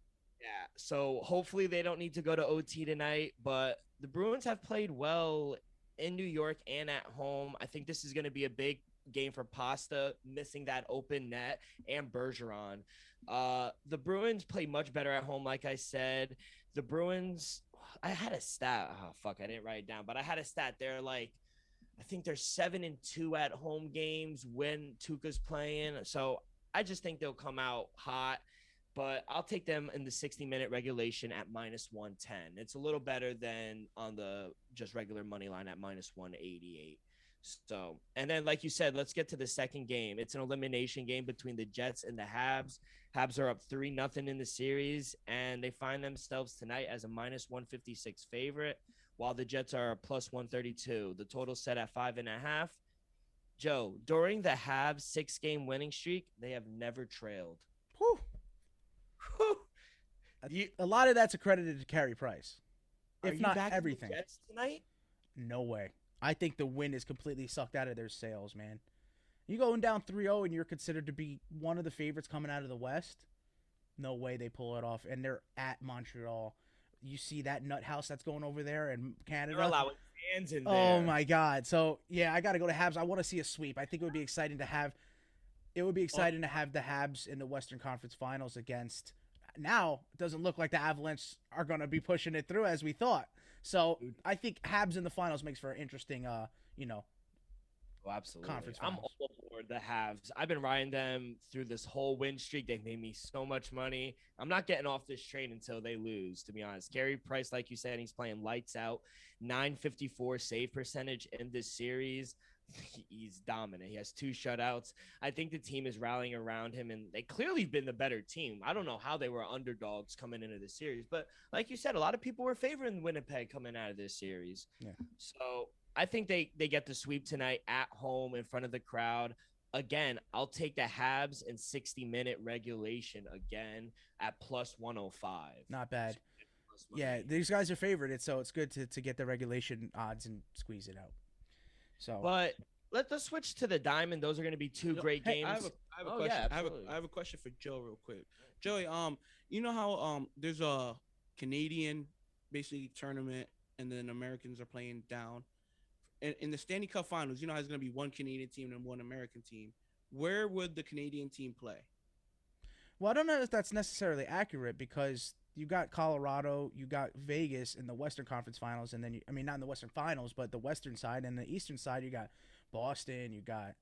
Yeah. So hopefully they don't need to go to OT tonight. But the Bruins have played well in New York and at home. I think this is going to be a big game for Pasta, missing that open net, and Bergeron. The Bruins play much better at home, like I said. The Bruins, I had a stat. Oh, fuck, I didn't write it down, but I had a stat. They're like, I think they're 7-2 at home games when Tuukka's playing. So I just think they'll come out hot, but I'll take them in the 60-minute regulation at -110. It's a little better than on the just regular money line at -188. So, and then, like you said, let's get to the second game. It's an elimination game between the Jets and the Habs. Habs are up 3-0 in the series, and they find themselves tonight as a -156 favorite, while the Jets are a +132. The total set at 5.5. Joe, during the Habs 6-game winning streak, they have never trailed. Whew. You, A lot of that's accredited to Carey Price, are if you not backing the everything. Jets tonight? No way. I think the win is completely sucked out of their sails, man. You going down 3-0 and you're considered to be one of the favorites coming out of the West? No way they pull it off. And they're at Montreal. You see that nut house that's going over there in Canada? They're allowing fans in there. Oh my God. So yeah, I got to go to Habs. I want to see a sweep. I think it would be exciting to have. It would be exciting to have the Habs in the Western Conference Finals against. Now it doesn't look like the Avalanche are going to be pushing it through as we thought. So I think Habs in the finals makes for an interesting, Oh, absolutely. Conference I'm finals. all aboard the Habs. I've been riding them through this whole win streak. They've made me so much money. I'm not getting off this train until they lose, to be honest. Carey Price, like you said, he's playing lights out. 954 save percentage in this series. He's dominant. He has 2 shutouts. I think the team is rallying around him, and they clearly been the better team. I don't know how they were underdogs coming into this series, but like you said, a lot of people were favoring Winnipeg coming out of this series. Yeah. So I think they get the sweep tonight at home in front of the crowd. Again, I'll take the Habs in 60-minute regulation again at +105. Not bad. Plus Yeah, money. these guys are favored, so it's good to get the regulation odds and squeeze it out. So But let's switch to the Diamond. Those are going to be 2 great Hey, games. I have a Oh, question. yeah, I absolutely. have a question for Joe real quick. Joey, you know how there's a Canadian basically tournament and then Americans are playing down. In the Stanley Cup Finals, you know how there's gonna be one Canadian team and one American team. Where would the Canadian team play? well, I don't know if that's necessarily accurate because you got Colorado, you got Vegas in the Western Conference Finals, and then not in the Western Finals, but the Western side and the Eastern side, you got Boston, you got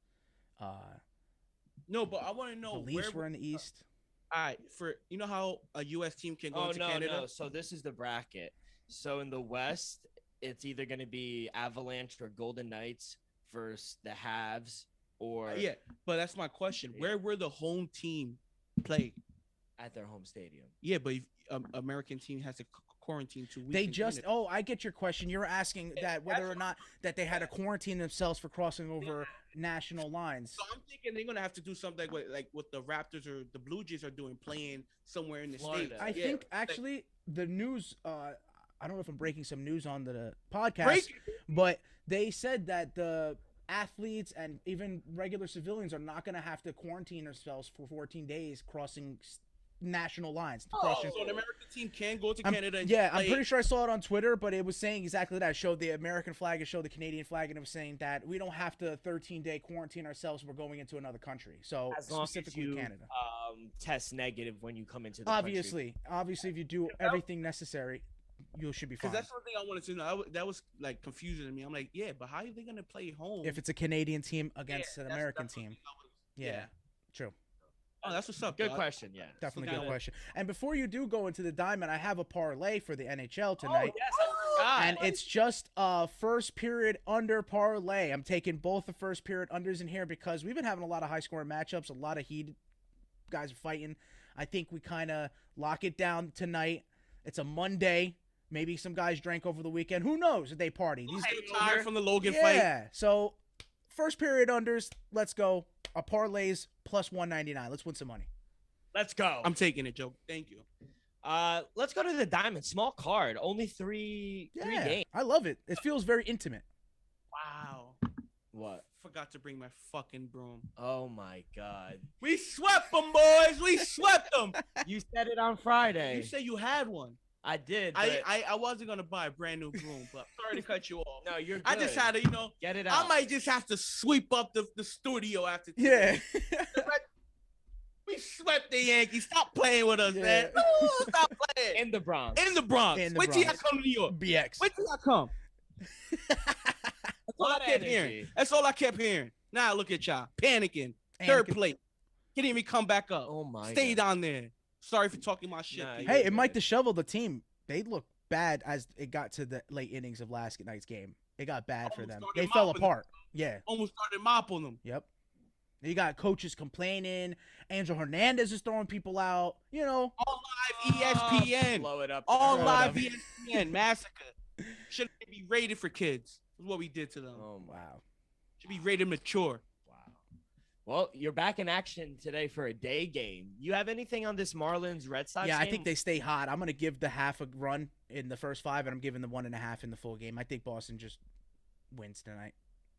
No, but I want to know the Leafs where. were in the East. All right, for you know how a U.S. team can go Oh, into no, Canada. no. So this is the bracket. So in the West, it's either going to be Avalanche or Golden Knights versus the Habs or Yeah, but that's my question. Yeah. Where will the home team play? at their home stadium. Yeah, but if American team has to quarantine 2 weeks. They in just Canada. I get your question. You're asking that whether or not that they had to quarantine themselves for crossing over national lines. So I'm thinking they're gonna have to do something like what the Raptors or the Blue Jays are doing, playing somewhere in the Florida. states. I Yeah, think like, actually the news. I don't know if I'm breaking some news on the podcast, break- but they said that the athletes and even regular civilians are not going to have to quarantine themselves for 14 days crossing national lines. Crossing- so an American team can go to I'm- Canada. And yeah, I'm play. pretty sure I saw it on Twitter, but it was saying exactly that. It showed the American flag, it showed the Canadian flag, and it was saying that we don't have to 13-day quarantine ourselves. We're going into another country. So As long specifically as you Canada. test negative when you come into the Obviously, if you do everything necessary, you should be fine. Because that's one thing I wanted to know. That was like confusing to me. I'm like, yeah, but how are they gonna play home If it's a Canadian team against an that's- American that's one team. thing I was- Yeah, true. Oh, that's what's up. Good though. question. Yeah. Definitely kinda- good question. And before you do go into the diamond, I have a parlay for the NHL Oh, tonight. yes, I forgot. And it's just a first period under parlay. I'm taking both the first period unders in here because we've been having a lot of high scoring matchups, a lot of heat. Guys are fighting. I think we kind of lock it down tonight. It's a Monday. Maybe some guys drank over the weekend. Who knows? They party. These Getting tired from the Logan fight. yeah. So first period unders. Let's go. A parlays plus 199. Let's win some money. Let's go. I'm taking it, Joe. Thank you. Let's go to the Diamond. Small card. Only three Yeah, games. I love it. It feels very intimate. Wow. What? Forgot to bring my fucking broom. Oh my God. We swept them, boys. We swept them. You said it on Friday. You said you had one. I did. I wasn't gonna buy a brand new broom, but sorry to cut you off. No, you're good. I just had to, get it out. I might just have to sweep up the studio after Yeah. today. We swept the Yankees. Stop playing with us, Yeah. man. No, stop playing. in the Bronx. In the Bronx. In the Wait till y'all Bronx. come to New York. BX. Wait till y'all come. That's all I kept hearing. That's all I kept hearing. Now look at y'all panicking. Third Anakin. place. Can't even come back up. Oh my. Stay God. down there. Sorry for talking my shit. Nah, people. Hey, you're and Mike good. DeShovel, the team, they look bad as it got to the late innings of last night's game. It got bad for Almost them. started They fell mopping apart. Yeah. Almost started mopping them. Yep. You got coaches complaining. Angel Hernandez is throwing people out. You know. All live ESPN. Blow it up. All Throw it live up. ESPN. Massacre. Should be rated for kids. That's what we did to them. Oh my. Wow. Should be rated mature. Wow. Well, you're back in action today for a day game. You have anything on this Marlins Red Sox Yeah, game? I think they stay hot. I'm gonna give the half a run in the first 5, and I'm giving the 1.5 in the full game. I think Boston just wins tonight.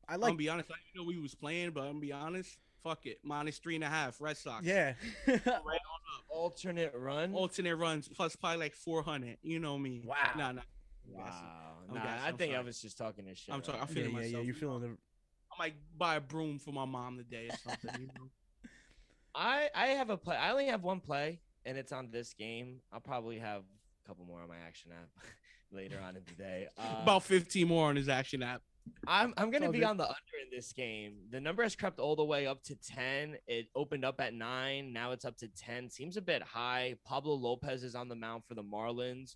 I I'm like. gonna be honest. I didn't know we was playing, but I'm gonna be honest. Fuck it. -3.5. Red Sox. Yeah. Right on up. alternate run. Alternate runs plus probably like 400. You know me. Wow. Nah. Wow. I'm Nah, guessing. I I'm think I sorry. was just talking this shit. I'm sorry. I'm yeah, feeling yeah, myself. yeah. You're feeling the. I might buy a broom for my mom today or something. You know? I have a play. I only have one play, and it's on this game. I'll probably have a couple more on my action app later on in the day. About 15 more on his action app. I'm gonna all be good. on the under in this game. The number has crept all the way up to 10. It opened up at 9. Now it's up to 10. Seems a bit high. Pablo Lopez is on the mound for the Marlins,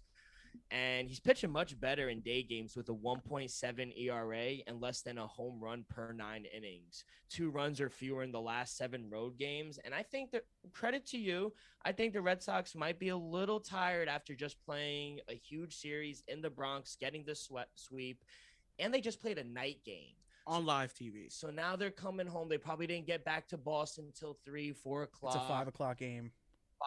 and he's pitching much better in day games with a 1.7 ERA and less than a home run per 9 innings. 2 runs or fewer in the last 7 road games. And I think that, credit to you, I think the Red Sox might be a little tired after just playing a huge series in the Bronx, getting the sweep. And they just played a night game On live TV. so now they're coming home. They probably didn't get back to Boston until 3-4 o'clock. It's a 5 o'clock game.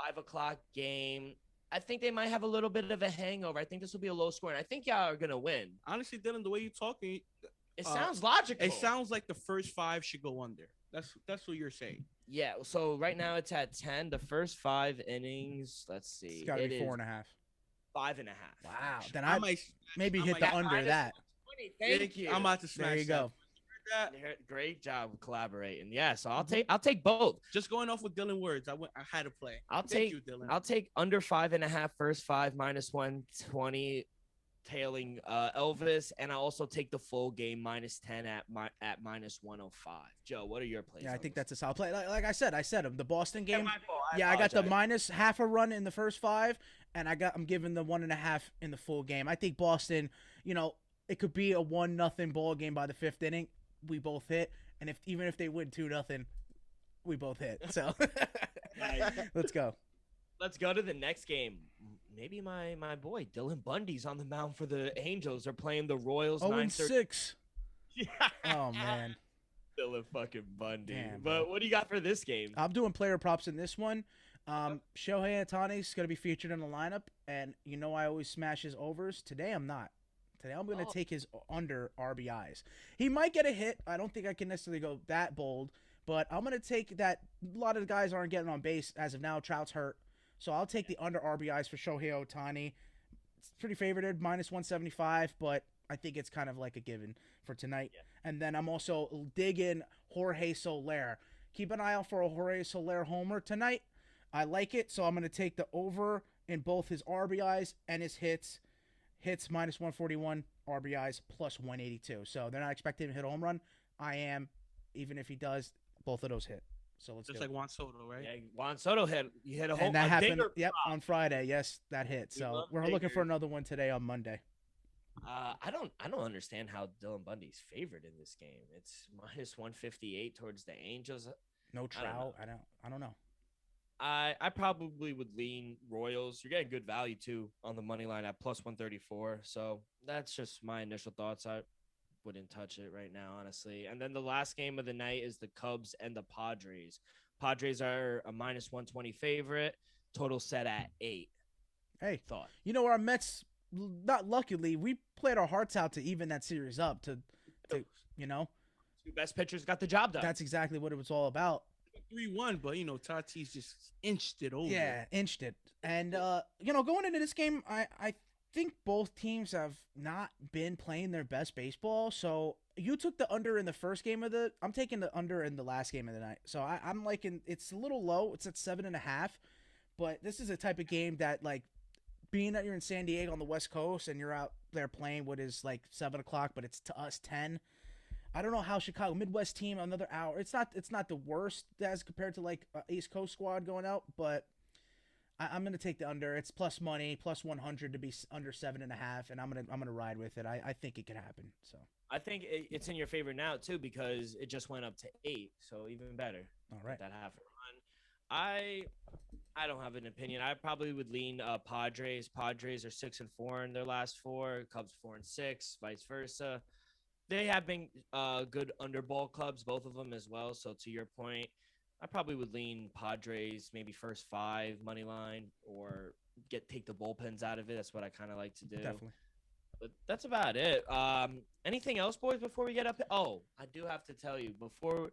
5 o'clock game. I think they might have a little bit of a hangover. I think this will be a low score, and I think y'all are gonna win. Honestly, Dylan, the way you're talking, It sounds logical. it sounds like the first 5 should go under. That's what you're saying. Yeah. So right now it's at 10. The first 5 innings. Let's see. It's got to It be is 4.5. 5.5. Wow. Then I might maybe I hit might- the Yeah, under minus that. 120. Thank you. I'm about to smash There you go. that. Great job collaborating. Yeah. So I'll take both. Just going off with Dylan words, I had to play. I'll Thank take you, Dylan. I'll take under 5.5 first 5 -120 tailing Elvis, and I'll also take the full game -10 at -105. Joe, what are your plays? Yeah, I on think this? that's a solid play. Like I said him. The Boston Yeah, game. my fault. Yeah, I got the apologize. -half a run in the first 5, and I'm giving the 1.5 in the full game. I think Boston, it could be a 1-0 ball game by the 5th inning. We both hit, and even if they win 2-0, we both hit. So let's go. Let's go to the next game. Maybe my boy Dylan Bundy's on the mound for the Angels. They're playing the Royals. 0-6. Yeah. Oh man, Dylan fucking Bundy. Damn, but bro. what do you got for this game? I'm doing player props in this one. Shohei Ohtani's going to be featured in the lineup, and I always smash his overs. Today I'm not. Today I'm going to take his under RBIs. He might get a hit. I don't think I can necessarily go that bold, but I'm going to take that. A lot of the guys aren't getting on base as of now. Trout's hurt. So I'll take the under RBIs for Shohei Ohtani. It's pretty favorited, -175, but I think it's kind of like a given for tonight. Yeah. And then I'm also digging Jorge Soler. Keep an eye out for a Jorge Soler homer tonight. I like it, so I'm going to take the over in both his RBIs and his hits. Hits -141, RBIs +182. So they're not expecting him to hit a home run. I am, even if he does, both of those hit. So let's Just go. like Juan Soto, right? Yeah, Juan Soto hit a home And that a happened, dinger yep, drop. on Friday. Yes, that hit. We So love we're looking for dingers. another one today on Monday. I don't understand how Dylan Bundy's favored in this game. It's -158 towards the Angels. No I don't know. Trout. I don't know. I probably would lean Royals. You're getting good value too on the money line at +134. So that's just my initial thoughts. I wouldn't touch it right now, honestly. And then the last game of the night is the Cubs and the Padres. Padres are a -120 favorite. Total set at 8. Hey, Thought. our Mets, not luckily, we played our hearts out to even that series up. To Two best pitchers got the job done. that's exactly what it was all about. 3-1, but Tatis just inched it over. Yeah, inched it. And going into this game, I think both teams have not been playing their best baseball. So you took the under in the first game I'm taking the under in the last game of the night. So I'm liking it's a little low. It's at 7.5, but this is a type of game that, like, being that you're in San Diego on the West Coast and you're out there playing what is like 7 o'clock, but it's to us 10. I don't know how Chicago Midwest team another hour. It's not the worst as compared to like East Coast squad going out, but I'm gonna take the under. It's plus money, plus 100 to be under 7.5, and I'm gonna ride with it. I think it could happen. So I think it's in your favor now too because it just went up to 8, so even better. all right, That half run. I don't have an opinion. I probably would lean Padres. Padres are 6-4 in their last 4. Cubs 4-6, vice versa. They have been good underball clubs, both of them as well. So to your point, I probably would lean Padres, maybe first 5 money line, or take the bullpens out of it. That's what I kind of like to do. definitely. But that's about it. Anything else, boys, before we get up? Oh, I do have to tell you before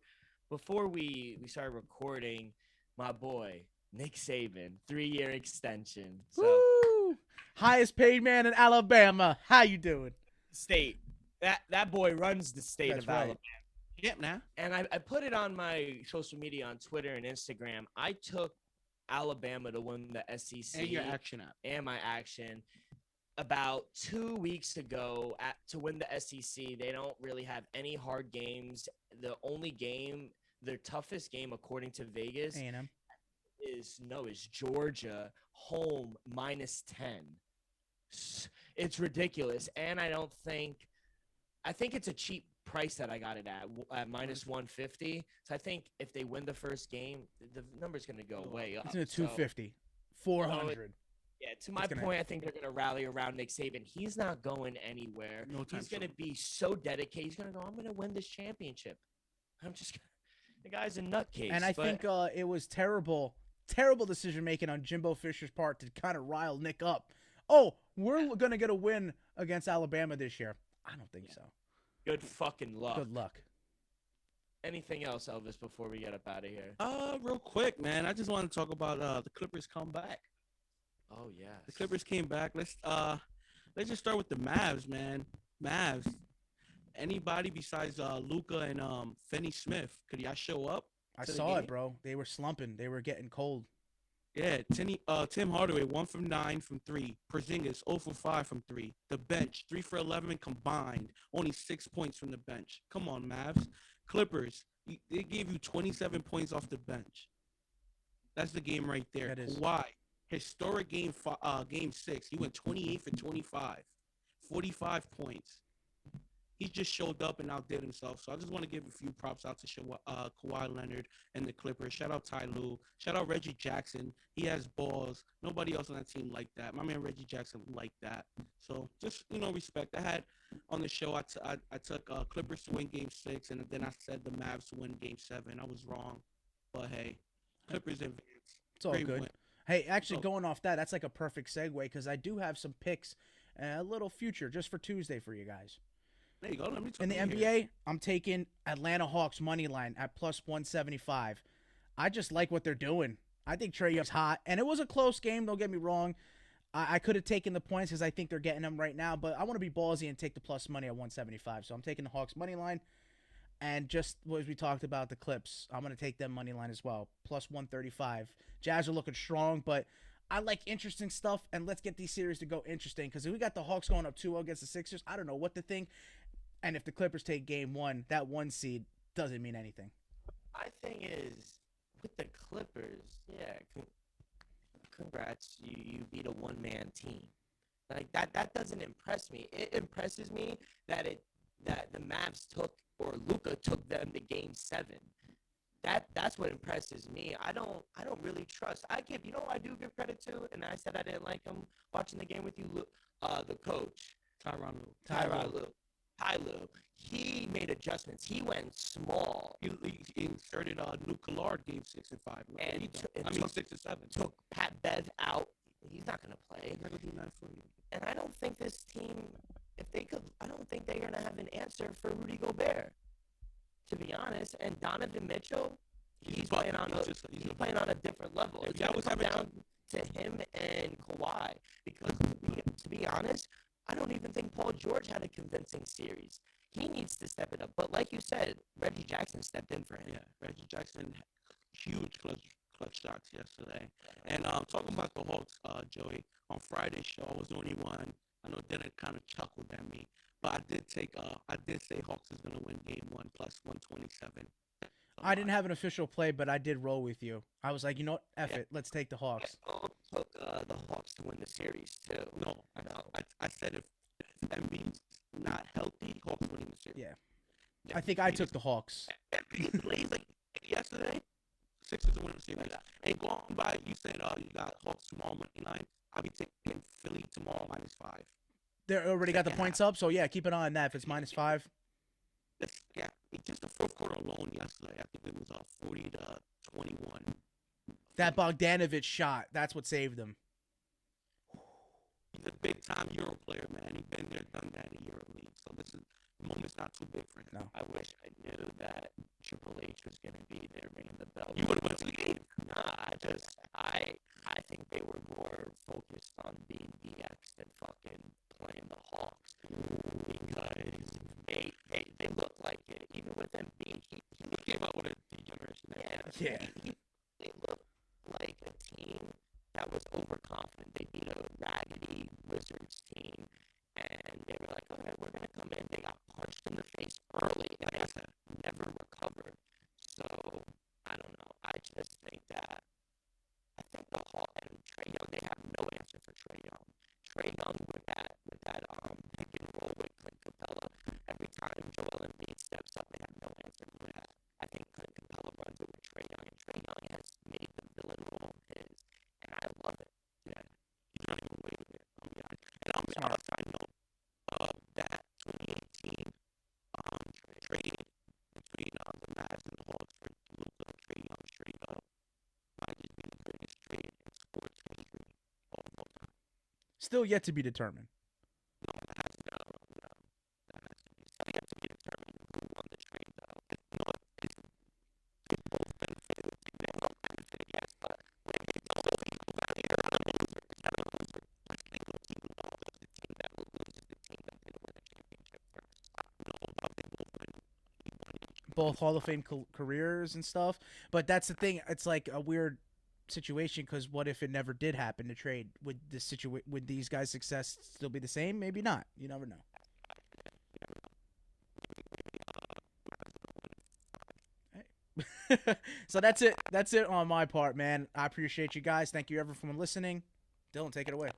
we started recording, my boy Nick Saban, 3-year extension. So Woo! Highest paid man in Alabama. How you doing? state that boy runs the state That's of right. Alabama. Yep, now. And I put it on my social media on Twitter and Instagram. I took Alabama to win the SEC And your action app. and my action about 2 weeks ago to win the SEC. They don't really have any hard games. The only game, their toughest game, according to Vegas, A&M. is Georgia home -10. It's ridiculous, and I think it's a cheap price that I got it at -150. So I think if they win the first game, the number's going to go way up. It's in the So, 250, 400. yeah, to my gonna- point, I think they're going to rally around Nick Saban. He's not going anywhere. No time He's going to soon. be so dedicated. He's going to go, I'm going to win this championship. The guy's a nutcase. And I but- think it was terrible decision making on Jimbo Fisher's part to kind of rile Nick up. Oh, we're gonna get a win against Alabama this year. I don't think so. good fucking luck. Good luck. Anything else, Elvis, before we get up out of here? Real quick, man. I just want to talk about the Clippers come back. Oh, yeah. The Clippers came back. Let's just start with the Mavs, man. Mavs. Anybody besides Luca and Finney Smith, could y'all show up? I to the saw it, game? bro. They were slumping. They were getting cold. Yeah, Tim Hardaway 1 from 9 from 3. Porzingis 0 for 5 from 3. The bench 3 for 11 combined. Only 6 points from the bench. Come on, Mavs. Clippers, they gave you 27 points off the bench. That's the game right there. That is. Kawhi, historic game 6. He went 28 for 25, 45 points. He just showed up and outdid himself. So I just want to give a few props out to Kawhi Leonard and the Clippers. Shout out Ty Lue. Shout out Reggie Jackson. He has balls. Nobody else on that team like that. My man Reggie Jackson like that. So just, respect. I had on the show, I took Clippers to win Game 6, and then I said the Mavs to win Game 7. I was wrong. But, hey, Clippers advance. It's all Great good. win. Hey, actually, Oh. going off that's like a perfect segue because I do have some picks, a little future just for Tuesday for you guys. There you go. Let me talk In the to you NBA, here. I'm taking Atlanta Hawks money line at plus 175. I just like what they're doing. I think Trae Young's hot, and it was a close game. Don't get me wrong. I could have taken the points because I think they're getting them right now, but I want to be ballsy and take the plus money at 175. So I'm taking the Hawks money line, and just as we talked about the Clips, I'm going to take them money line as well, plus 135. Jazz are looking strong, but I like interesting stuff, and let's get these series to go interesting because if we got the Hawks going up 2-0 against the Sixers, I don't know what to think. And if the Clippers take game 1, that 1 seed doesn't mean anything. My thing is, with the Clippers, yeah, congrats, you beat a one-man team. Like that doesn't impress me. It impresses me that the Mavs took, or Luka took them to Game 7. That's what impresses me. I don't really trust. I do give credit to, and I said I didn't like him watching the game with you, the coach Tyronn Lue. Ty Lue. He made adjustments. He went small. He inserted Luke Killard Game 6 and 5. And I mean 6 and 7. Took Pat Bev out. He's not going to play. He's not gonna do nothing for you. And I don't think this team, I don't think they're going to have an answer for Rudy Gobert, to be honest. And Donovan Mitchell, he's buck. playing on He's a playing on a different level. It's Yeah, I gonna was come having down to him and Kawhi because to be honest, I don't even think Paul George had a convincing series. He needs to step it up. But like you said, Reggie Jackson stepped in for him. Yeah, Reggie Jackson, huge clutch shots yesterday. And talking about the Hawks, Joey, on Friday's show, I was the only one. I know Dennis kind of chuckled at me, but I did say Hawks is gonna win Game 1 plus 127. I didn't have an official play, but I did roll with you. I was like, you know what? F it. Let's take the Hawks. I took the Hawks to win the series too. No, I said if Embiid's not healthy, Hawks winning the series. Yeah. I think I took the Hawks. Embiid played like yesterday. Sixers to win the series. And going by, you said you got Hawks tomorrow #9. I'll be taking Philly tomorrow -5. They already got the points up, so yeah, keep an eye on that. If it's -5. Yeah, just the fourth quarter alone yesterday, I think it was 40-21. That Bogdanovich shot, that's what saved them. He's a big-time Euro player, man. He's been there, done that in Euro League. So the moment's not too big for him. No. I wish I knew that Triple H was going to be there ringing the bell. You would have went to the game. Nah, I think they were more focused on being DX than fucking playing the Hawks because they look like it. Even with Embiid, he came out with a degeneration. Yeah. They look like a team that was overconfident. They beat a raggedy Wizards team, and they were like, "All right, we're gonna come in." They got punched in the face early, and they never recovered. So I don't know. I just think that the Hawks and Trae Young, they have no answer for Trae Young. Trae Young with that pick and roll with Clint Capella. Every time Joel Embiid steps up, they have no answer for that. I think Clint Capella runs it with Trae Young, and Trae Young has made the villain role his, and I love it. Yeah, he's running away with it. And on the other side note, that 2018 trade between the Mavs and the Hawks for Luka, Trae Young straight up might just be the greatest trade in sports history of all time. Still yet to be determined. No, that has to be still yet to be determined who won the trade, though. They both benefited. They both benefited, yes, but when they don't go back here, it's not a loser. Let's think of the team that lost. The team that will lose is the team that didn't win the championship first. No, but they both won. Both Hall of Fame careers and stuff. But that's the thing. It's like a weird situation because what if it never did happen to trade? Would these guys' success still be the same? Maybe not. You never know. So that's it. That's it on my part, man. I appreciate you guys. Thank you everyone for listening. Dylan, take it away.